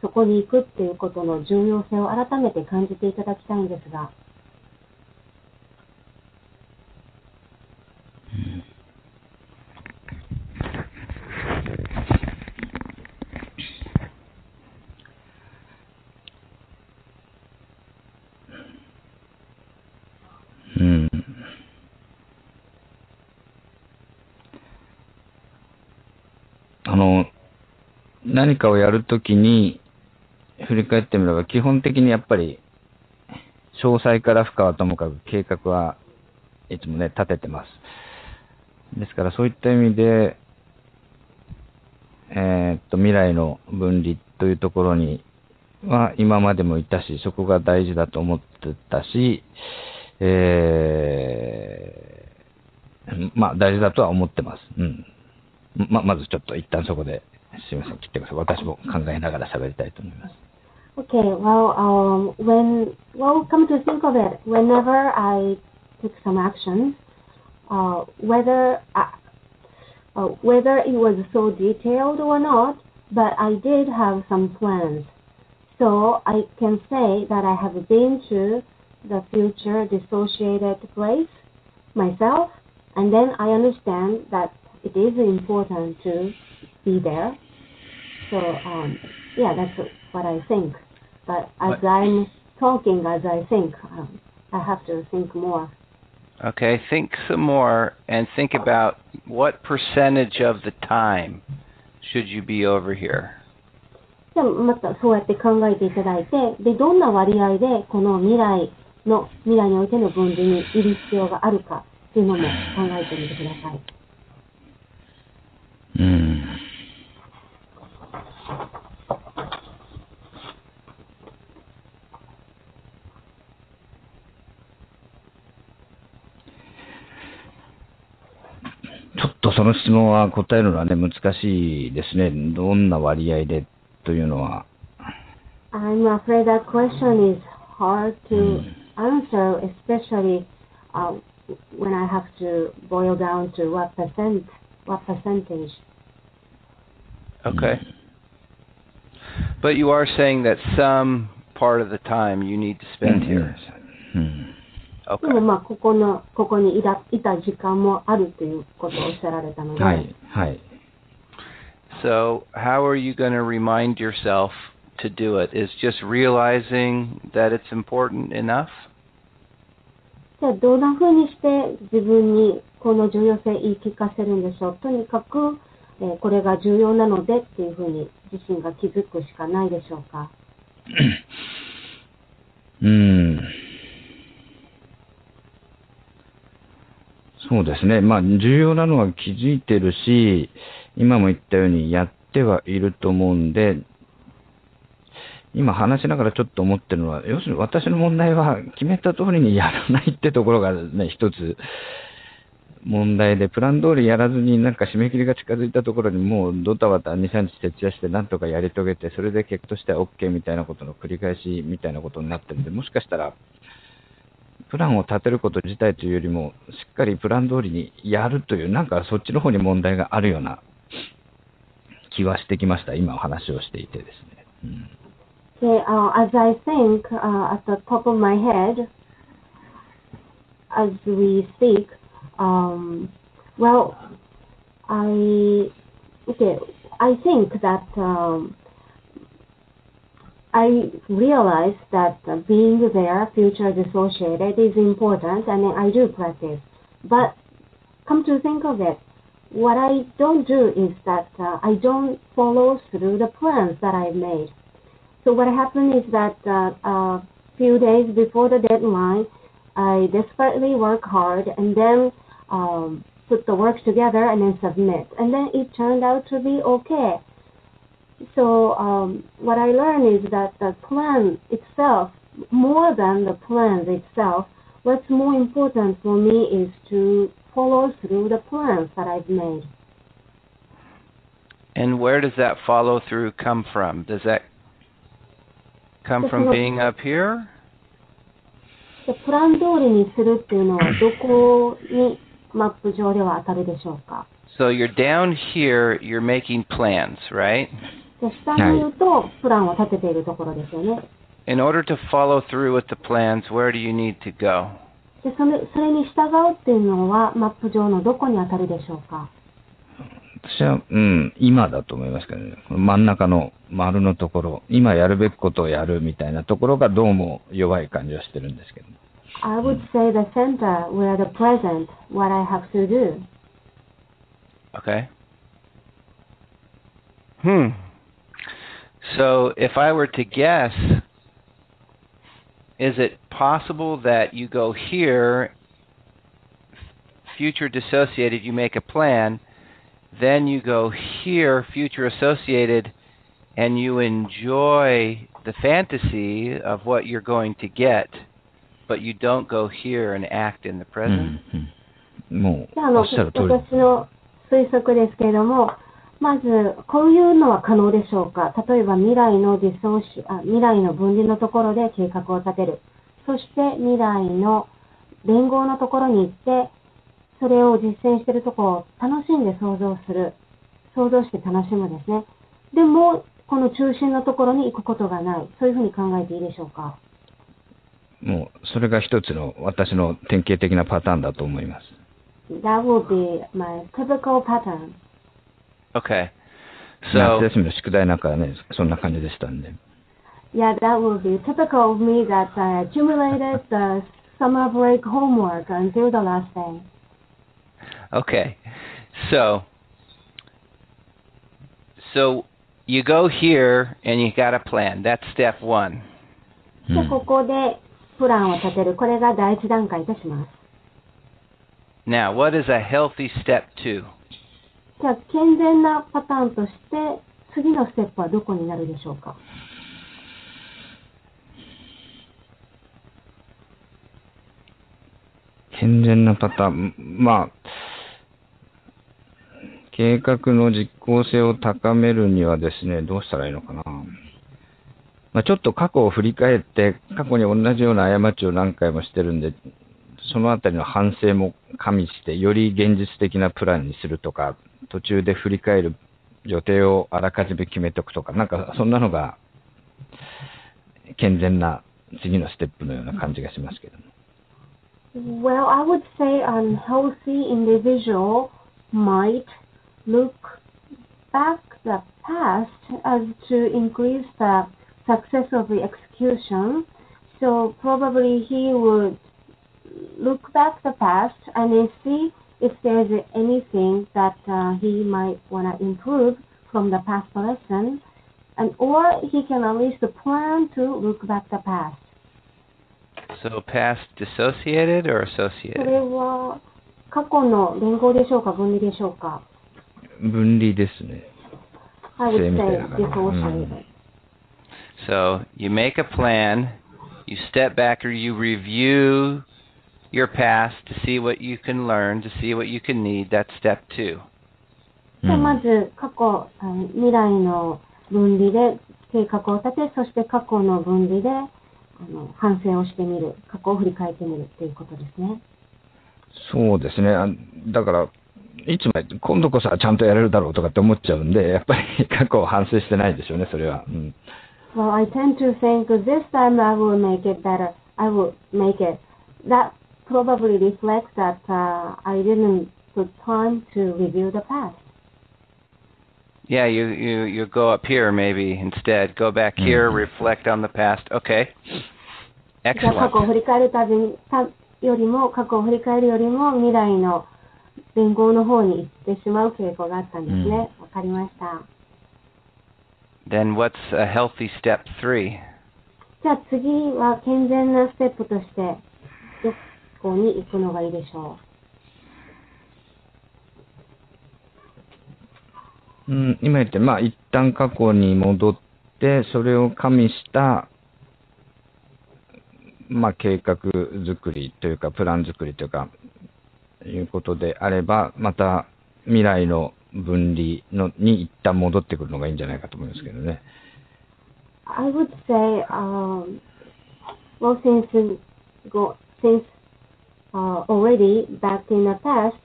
そこに行くっていうことの重要性を改めて感じていただきたいんですが、何かをやるときに振り返ってみれば、基本的にやっぱり詳細から深はともかく計画はいつもね、立ててます。ですからそういった意味で、未来の分離というところには今までもいたし、そこが大事だと思ってたし、まあ大事だとは思ってます。まずちょっと一旦そこですみません、切ってください。私も考えながら喋りたいと思います。Okay, well, come to think of it, whenever I take some actions, whether it was so detailed or not, but I did have some plans. So I can say that I have been to the future dissociated place myself, and then I understand that it is important to be there. So, yeah, that's what I think. But as I'm talking, as I think, I have to think more. Okay, think some more and think about what percentage of the time should you be over here. じゃあまたそうやって考えていただいて、でどんな割合でこの未来においての分離にいる必要があるかっていうのも考えてみてください。ちょっとその質問は答えるのはね、難しいですね。どんな割合でというのは。I'm afraid that question is hard to answer, especially when I have to boil down to what percentage. Okay. But you are saying that some part of the time you need to spend here. Okay. でもここにいた時間もあるということをおっしゃられたので。はい。So how are you going to remind yourself to do it? Is just realizing that it's important enough? じゃあどんな風にして自分にこの重要性言い聞かせるんでしょう。とにかく、これが重要なのでっていう風に自身が気づくしかないでしょうか。そうですね。重要なのは気づいてるし、今も言ったようにやってはいると思うんで、今話しながらちょっと思ってるのは、要するに私の問題は決めた通りにやらないってところがね、一つ問題で、プラン通りやらずになんか締め切りが近づいたところにもうドタバタ2、3日徹夜してなんとかやり遂げて、それで結果としては OK みたいなことの繰り返しみたいなことになってるんで、もしかしたらプランを立てること自体というよりも、しっかりプラン通りにやるという、なんかそっちの方に問題があるような気はしてきました。今お話をしていてですね。Okay, as I think at the top of my head, as we speak, well, I think that I realize that being there, future dissociated, is important, and I do practice. But come to think of it, what I don't do is that I don't follow through the plans that I've made. So what happened is that a few days before the deadline, I desperately work hard, and then put the work together and then submit. And then it turned out to be okay. So what I learned is that the plan itself, more than the plans itself, what's more important for me is to follow through the plans that I've made. And where does that follow through come from? Does that come from being up here? プラン通りにするっていうのはどこにマップ上では当たるでしょうか？ So you're down here, you're making plans, right? で下に言うとプランを立てているところですよね。In order to follow through with the plans, where do you need to go? でそれに従うっていうのはマップ上のどこに当たるでしょうか？私は、今だと思いますけどね。真ん中の丸のところ、今やるべきことをやるみたいなところがどうも弱い感じはしてるんですけど。I would say the center where the present, what I have to do. Okay. So if I were to guess, is it possible that you go here, future dissociated, you make a plan, then you go here, future associated, and you enjoy the fantasy of what you're going to get, but you don't go here and act in the present? もうおっしゃる通り。私の推測ですけれども、まずこういうのは可能でしょうか。例えば未来の分離のところで計画を立てる。そして未来の連合のところに行って、それを実践しているところを楽しんで想像する。想像して楽しむですね。でも、この中心のところに行くことがない。そういうふうに考えていいでしょうか。もう、それが一つの私の典型的なパターンだと思います。That will be my typical pattern. Okay. 夏休みの宿題なんかはね、そんな感じでしたんで。Yeah, that will be typical of me that I accumulated the summer break homework until the last day. Okay. So you go here and you got a plan. That's step one. で、ここでプランを立てる。これが第一段階とします。Now, what is a healthy step two? じゃあ、健全なパターンとして、次のステップはどこになるでしょうか？健全なパターン。まあ、計画の実効性を高めるにはですね、どうしたらいいのかな。まあ、ちょっと過去を振り返って、過去に同じような過ちを何回もしてるんで、そのあたりの反省も加味して、より現実的なプランにするとか、途中で振り返る予定をあらかじめ決めておくとか、なんかそんなのが健全な次のステップのような感じがしますけども。Well, I would say an healthy individual might look back the past as to increase the success of the execution. So probably he would look back the past and then see if there's anything that he might want to improve from the past lesson, and or he can at least plan to look back the past. So past dissociated or そ associated? れは過去の連合でしょうか、分離でしょうか？分離ですね。 I would say dissociated. So you make a plan, you step back or you review your past to see what you can learn, to see what you can need. That's step two. でまず過去、未来の分離で計画を立て、そして過去の分離で反省をしてみる、過去を振り返ってみるっていうことですね。そうですね。だから、いつも今度こそはちゃんとやれるだろうとかって思っちゃうんで、やっぱり過去を反省してないでしょうね、それは。Well, I tend to think this time I will make it better. I will make it. That probably reflects that I didn't put time to review the past. Yeah, you go up here maybe instead. Go back here, reflect on the past. Okay. じゃあ過去を Excellent. 振り返るよりも未来の連合の方に行ってしまう傾向があったんですね。わかりました。Then what's a healthy step three? じゃあ次は健全なステップとしてどこに行くのがいいでしょ今言って、一旦過去に戻って、それを加味した、計画作りというか、プラン作りというか、いうことであれば、また未来の分離に一旦戻ってくるのがいいんじゃないかと思いますけどね。I would say, well, since already back in the past,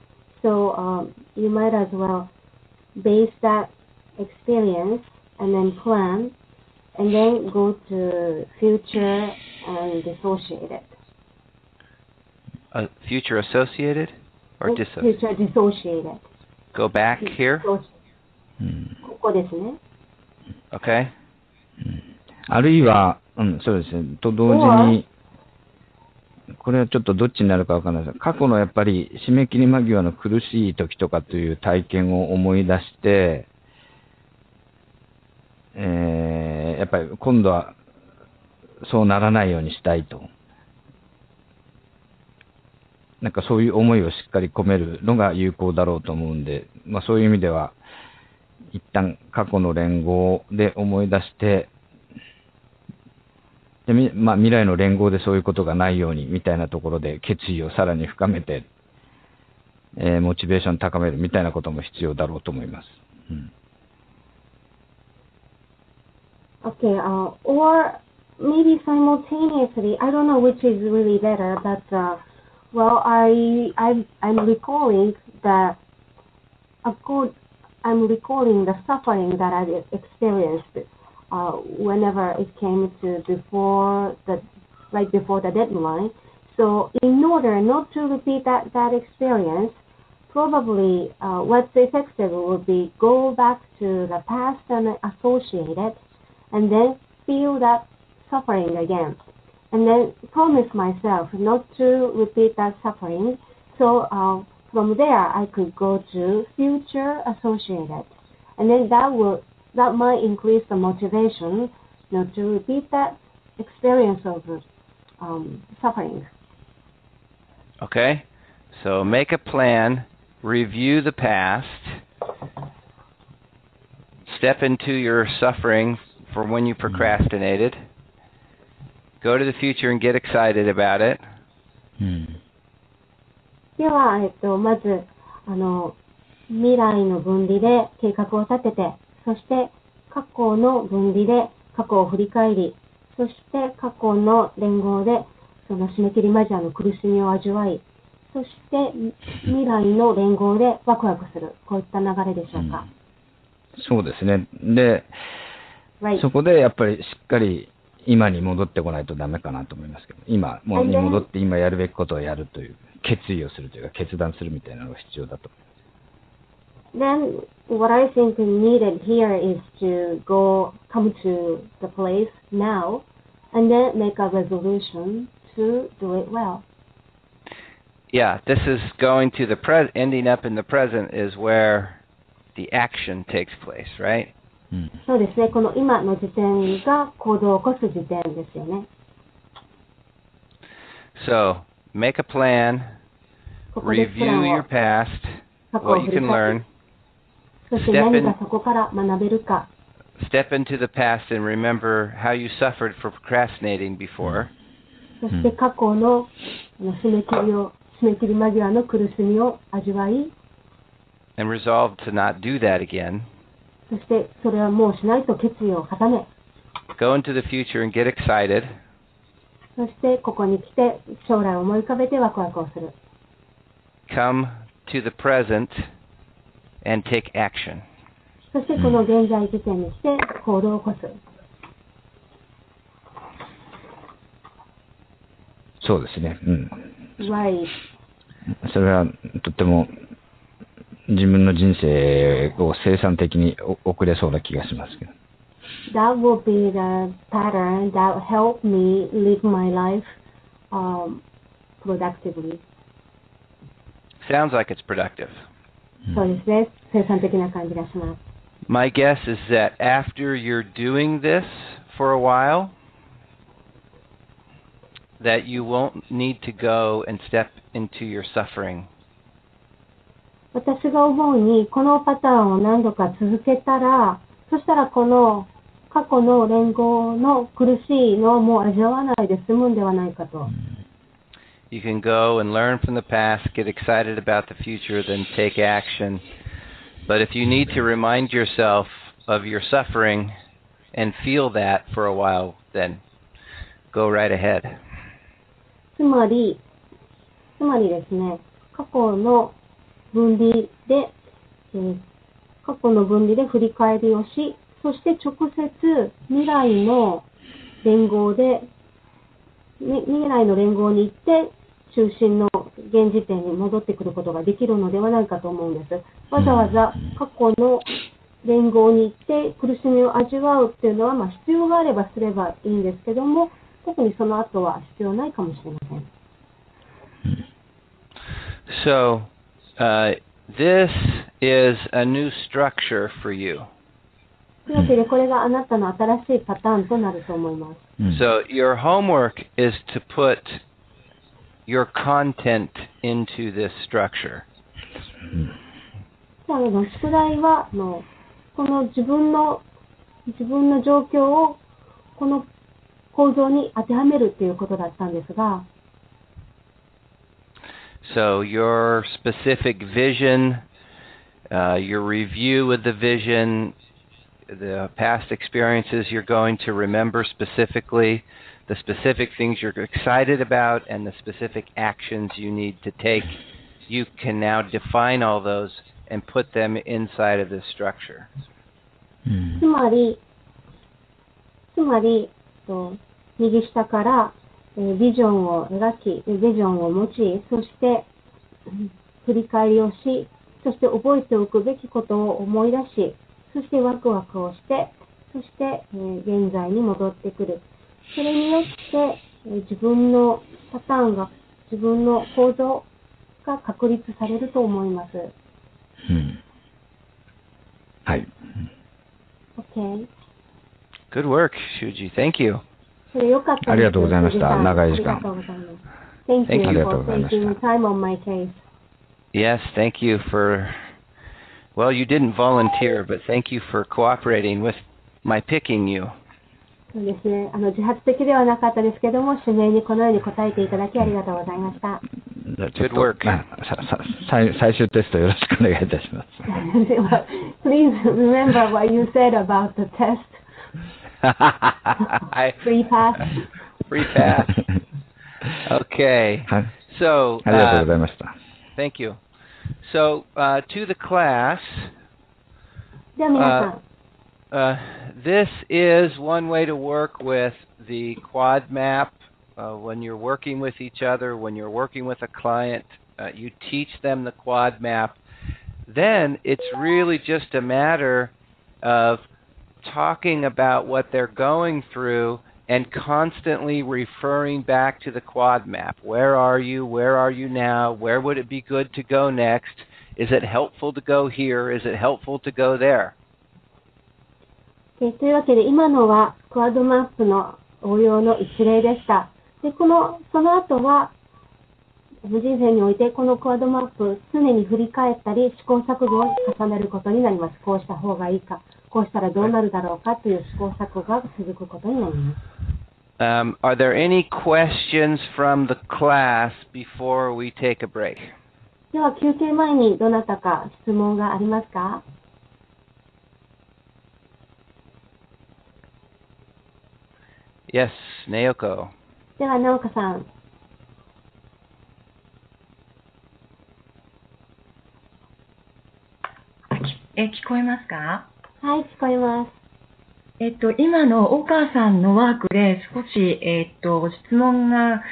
so you might as well base that experience and then plan, and then go to future and dissociate it. Future associated or dissociated? Future dissociated. Go back here? ここですね。Okay. あるいは、そうですね、と同時に、これはちょっとどっちになるかわからないですが、過去のやっぱり締め切り間際の苦しい時とかという体験を思い出して、やっぱり今度はそうならないようにしたいと。なんかそういう思いをしっかり込めるのが有効だろうと思うんで、そういう意味では、一旦過去の連合で思い出して、で未来の連合でそういうことがないようにみたいなところで決意をさらに深めて、モチベーション高めるみたいなことも必要だろうと思います。Okay, or maybe simultaneously, I don't know which is really better, but well, I'm recalling the suffering that I experienced whenever it came to before the deadline. So in order not to repeat that experience, probably what's effective would be go back to the past and associate it, and then feel that suffering again, and then promise myself not to repeat that suffering. So from there I could go to future associated, and then that might increase the motivation not to repeat that experience of suffering. Okay. So make a plan, review the past, step into your suffering for when you procrastinated, go to the future and get excited about it. では、まず未来の分離で計画を立てて、そして過去の分離で過去を振り返り、そして過去の連合でその締め切り間際の苦しみを味わい、そして未来の連合でワクワクする、こういった流れでしょうか。そうですね。で、そこでやっぱりしっかり今に戻ってこないとダメかなと思いますけど、今に戻って今やるべきことをやるという決意をするというか決断するみたいなのが必要だと思います。Then what I think needed here is to come to the place now and then make a resolution to do it well. Yeah, this is going to the ending up in the present is where the action takes place, right? そうですね。この今の時点が行動を起こす時点ですよね。So, make a plan, review your past, what you can learn, そして何がそこから学べるか。Step into the past and remember how you suffered for procrastinating before. そして過去の締め切り間際の苦しみを味わい、and resolve to not do that again. そしてそれはもうしないと決意を固め、 Go into the future and get excited. そしてここに来て将来を思い浮かべてワクワクをする。 Come to the present and take action. そしてこの現在時点にして行動を起こす。そうですね。Right. それはとっても自分の人生を生産的に送れそうな気がしますけど。That will be the pattern that help me live my life productively. Sounds like it's productive. そうですね。生産的な感じがします。My guess is that after you're doing this for a while, that you won't need to go and step into your suffering 私が思うに、このパターンを何度か続けたら、そしたらこの過去の連合の苦しいのをもう味わわないで済むんではないかと。You can go and learn from the past, get excited about the future, then take action. But if you need to remind yourself of your suffering and feel that for a while, then go right ahead. つまりですね、過去の分離で、過去の分離で振り返りをし、そして直接未来の連合に行って中心の現時点に戻ってくることができるのではないかと思うんです。わざわざ過去の連合に行って苦しみを味わうっていうのは、必要があればすればいいんですけども、特にその後は必要ないかもしれません。So, this is a new structure for you. というわけで、これがあなたの新しいパターンとなると思います。So, your homework is to put your content into this structure. 宿題はこの自分の状況をこの構造に当てはめるということだったんですが、So your specific vision, your review of the vision, the past experiences you're going to remember specifically, the specific things you're excited about, and the specific actions you need to take, you can now define all those and put them inside of this structure. つまり右下からビジョンを描き、ビジョンを持ち、そして振り返りをし、そして覚えておくべきことを思い出し、そしてワクワクをして、そして現在に戻ってくる。それによって自分のパターンが、自分の構造が確立されると思います。はい。Okay. Good work, Shuji. Thank you. それ良かったです。ありがとうございました。長い時間。Thank you Thank you. for taking time on my case. Yes, thank you for, well, you didn't volunteer, but thank you for cooperating with my picking you. そうですね。自発的ではなかったですけども、指名にこのように答えていただきありがとうございました。Good work. 最終テストよろしくお願いいたします。Please remember what you said about the test. Free pass. Free pass. Okay. So, ありがとうございました。Thank you. So, to the class, では皆さん、this is one way to work with the quad map. When you're working with each other, when you're working with a client, you teach them the quad map. Then it's really just a matter of talking about what they're going through and constantly referring back to the quad map. Where are you? Where are you now? Where would it be good to go next? Is it helpful to go here? Is it helpful to go there? というわけで今のはクワッドマップの応用の一例でした。で、その後は人生においてこのクワッドマップ常に振り返ったり試行錯誤を重ねることになります。こうした方がいいか、こうしたらどうなるだろうかという試行錯誤が続くことになります。Are there any questions from the class before we take a break? では休憩前にどなたか質問がありますか？Yes, Naoko. では、直子さん。聞こえますか？はい、聞こえます。今のお母さんのワークで少し、質問が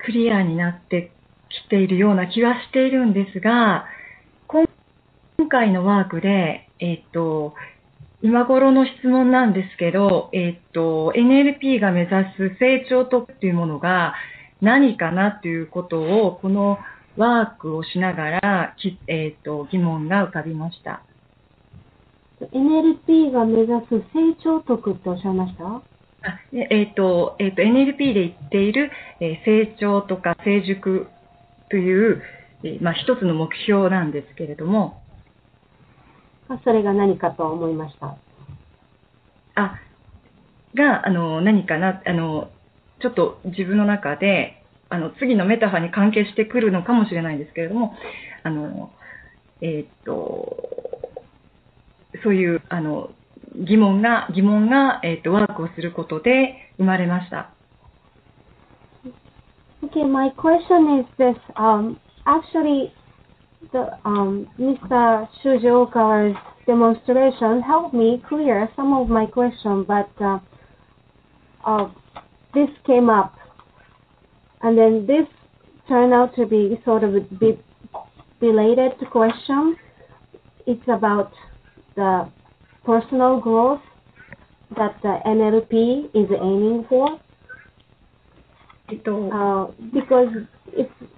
クリアになってきているような気はしているんですが、今回のワークで、今頃の質問なんですけど、NLP が目指す成長というものが何かなということを、このワークをしながら、疑問が浮かびました。NLP が目指す成長徳っておっしゃいました？NLP で言っている、成長とか成熟という一つの目標なんですけれども、それが何かと思いました。何かな、ちょっと自分の中で、次のメタファーに関係してくるのかもしれないんですけれども、そういう疑問が、ワークをすることで生まれました。Okay, my question is this. Actually, Mr. Shuji-Okawa's demonstration helped me clear some of my questions, but this came up, and then this turned out to be sort of a related question. It's about the personal growth that the NLP is aiming for. Because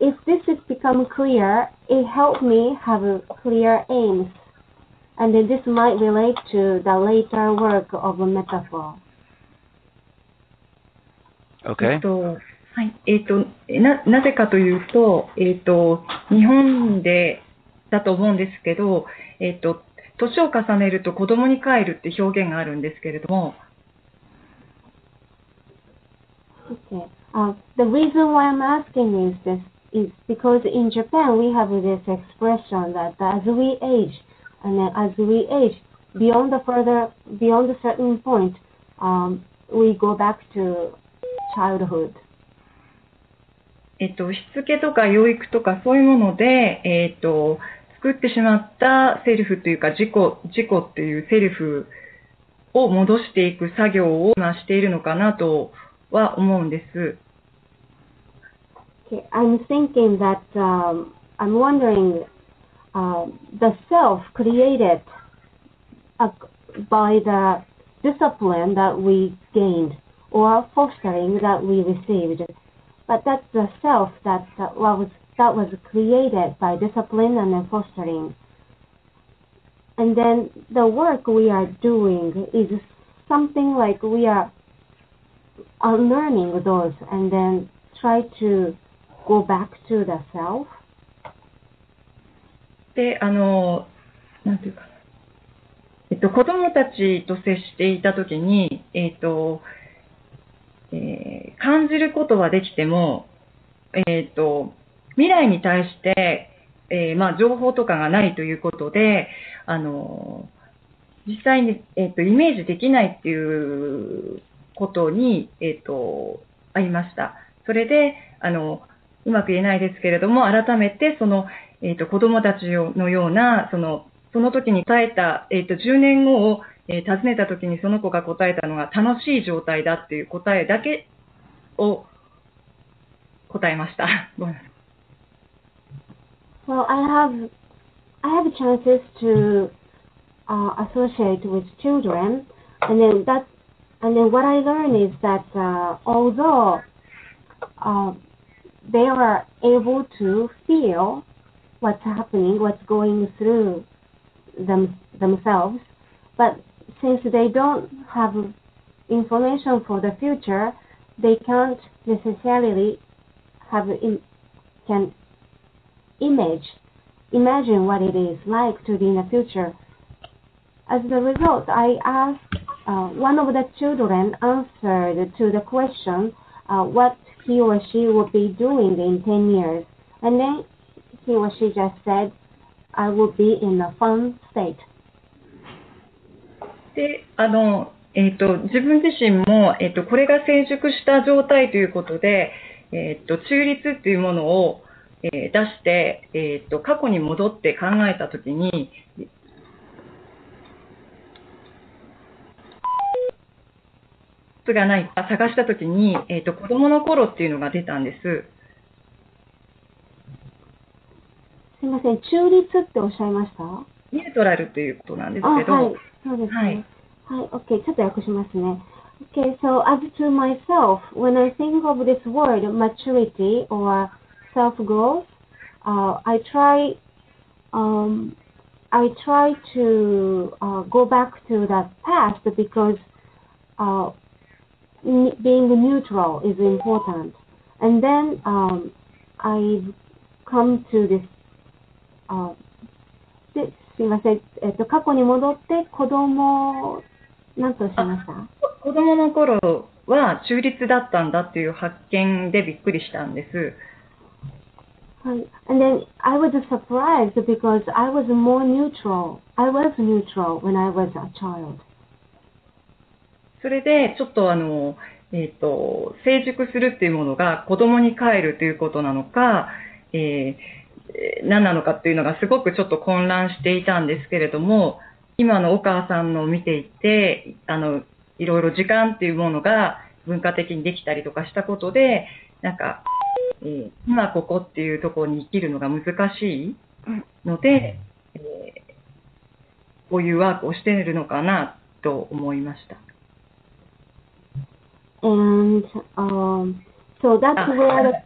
if this has become clear, it helped me have a clear aims, and then this might relate to the later work of a metaphor. Okay. はい、なぜかというと、日本でだと思うんですけど、年を重ねると子供に帰るって表現があるんですけれども、Okay. The reason why I'm asking is this is because in Japan we have this expression that as we age, and then as we age, beyond a certain point, we go back to childhood. しつけとか養育とかそういうもので、作ってしまったセルフというか自己っていうセルフを戻していく作業を今しているのかなとは思うんです。Okay, I'm thinking that I'm wondering the self created by the discipline that we gained or fostering that we received, but that's the self that was created by discipline and then fostering. And then the work we are doing is something like we are unlearning those and then try to go back to the self. で、なんていうかな、子供たちと接していたときに、感じることはできても、未来に対して、情報とかがないということで、実際に、イメージできないっていうことに、ありました。それで、うまく言えないですけれども、改めてその、子供たちのような、その時に答えた、10年後を、尋ねた時にその子が答えたのが楽しい状態だっていう答えだけを答えました。Well, I have chances to associate with children, and then what I learn is that although they are able to feel what's happening, what's going through themselves, but since they don't have information for the future, they can't necessarily can imagine what it is like to be in the future. As a result, I asked one of the children answered to the question what he or she would be doing in 10 years. And then he or she just said, I will be in a fun state. で、自分自身も、これが成熟した状態ということで、中立っていうものを、出して、過去に戻って考えたときに、がないか探したときに、子供の頃っていうのが出たんです。すみません、中立っておっしゃいました？ニュートラルということなんですけど、はい、そうですね。はい、OK、ちょっと訳しますね。Okay, so as to myself, when I think of this word maturity or self-growth, I try to go back to the past because being neutral is important. And then I've come to this, すいません、過去に戻って子供、何とおっしゃいました？子供の頃は中立だったんだっていう発見でびっくりしたんです。はい。And then I was surprised because I was more neutral. I was neutral when I was a child. それでちょっと成熟するっていうものが子供に帰るということなのか、何なのかっていうのがすごくちょっと混乱していたんですけれども、今のお母さんのを見ていて、いろいろ時間っていうものが文化的にできたりとかしたことで、なんか、今ここっていうところに生きるのが難しいので、こういうワークをしているのかなと思いました。And so that's where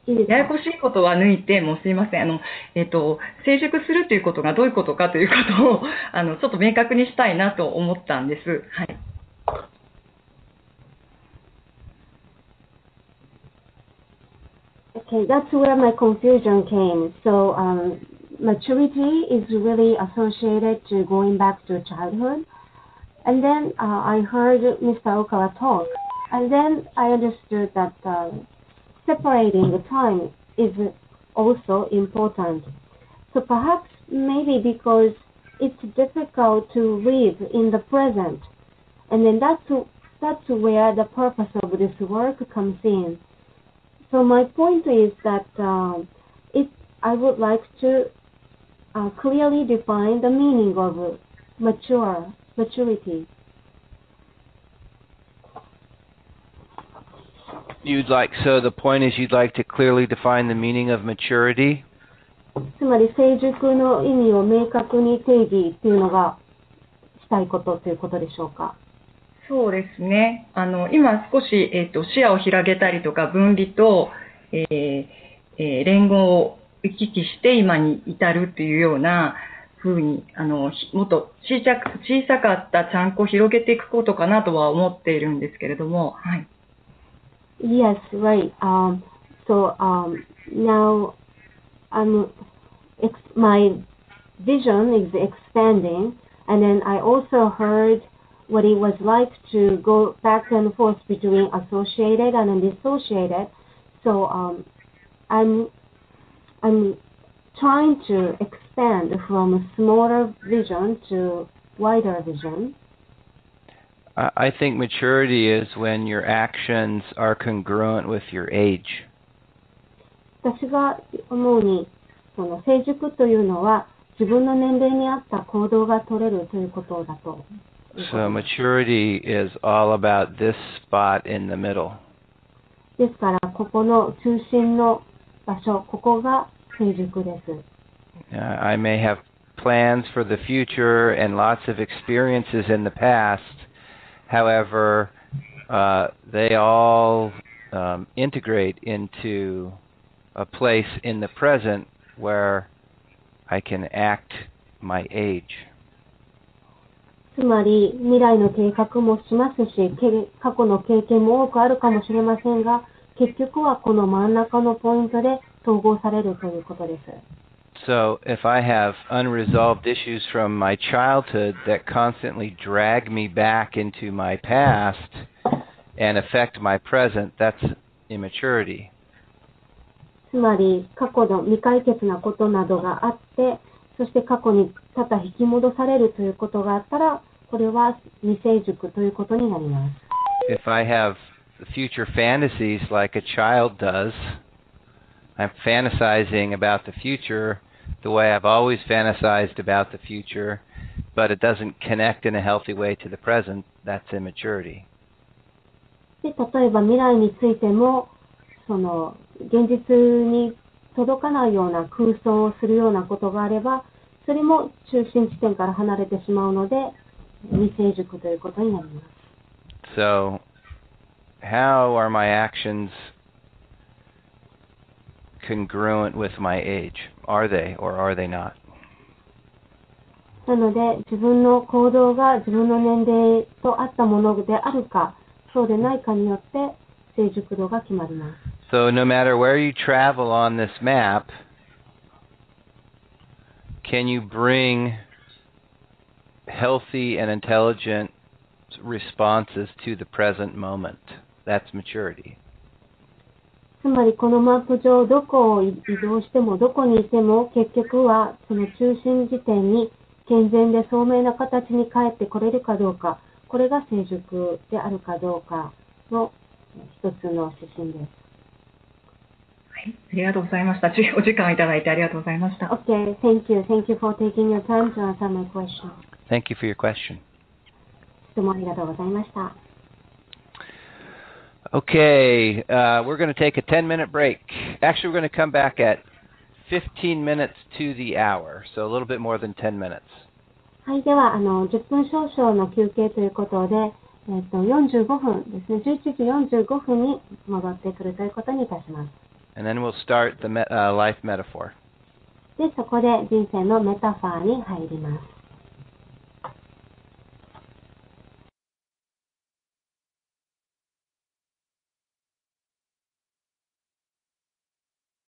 ややこしいことは抜いて、もうすいません。成熟するということがどういうことかということを、ちょっと明確にしたいなと思ったんです。はい。Okay, that's where my confusion came. So, maturity is really associated to going back to childhood. And then I heard Mr. Okawa talk. And then I understood that separating the time is also important. So perhaps maybe because it's difficult to live in the present. And then that's where the purpose of this work comes in. So my point is that I would like to clearly define the meaning of maturity. So the point is you'd like to clearly define the meaning of maturity? つまり成熟の意味を明確に定義っていうのがしたいことということでしょうか？そうですね。今少し、視野を広げたりとか分離と、連合を行き来して今に至るっていうような風にもっと小さかったちゃんこを広げていくことかなとは思っているんですけれども、はい。Yes, right. Now my vision is expanding, and then I also heard what it was like to go back and forth between associated and dissociated. So I'm trying to expand from a smaller vision to wider vision. I think maturity is when your actions are congruent with your age. 私が思うに、その成熟というのは自分の年齢に合った行動が取れるということだと。So maturity is all about this spot in the middle. ですからここの中心の場所、ここが成熟です。I may have plans for the future and lots of experiences in the past. However, they all integrate into a place in the present where I can act my age. つまり未来の計画もしますし、過去の経験も多くあるかもしれませんが、結局はこの真ん中のポイントで統合されるということです。So if I have unresolved issues from my childhood that constantly drag me back into my past and affect my present, that's immaturity. つまり過去の未解決なことなどがあって、そして過去に多々引き戻されるということがあったら、これは未成熟ということになります。If I have future fantasies like a child does, I'm fantasizing about the future the way I've always fantasized about the future, but it doesn't connect in a healthy way to the present, that's immaturity. で、例えば未来についても、その現実に届かないような空想をするようなことがあれば、それも中心地点から離れてしまうので、未成熟ということになります。So, how are my actions congruent with my age? Are they or are they not? なので、自分の行動が自分の年齢と合ったものであるか、そうでないかによって成熟度が決まります。So no matter where you travel on this map, can you bring healthy and intelligent responses to the present moment? That's maturity. つまりこのマップ上どこを移動してもどこにいても結局はその中心地点に健全で聡明な形に帰ってこれるかどうか、これが成熟であるかどうかの一つの指針です。はい、ありがとうございました。お時間いただいてありがとうございました。Okay, thank you. Thank you for taking your time to answer my question. Thank you for your question. 質問ありがとうございました。Okay, we're going to take a 10-minute break. Actually, we're going to come back at 15 minutes to the hour, so a little bit more than 10 minutes. はい、では10分少々の休憩ということで、45分ですね、11時45分に戻ってくるということにいたします。And then we'll start the life metaphor. で、そこで人生のメタファーに入ります。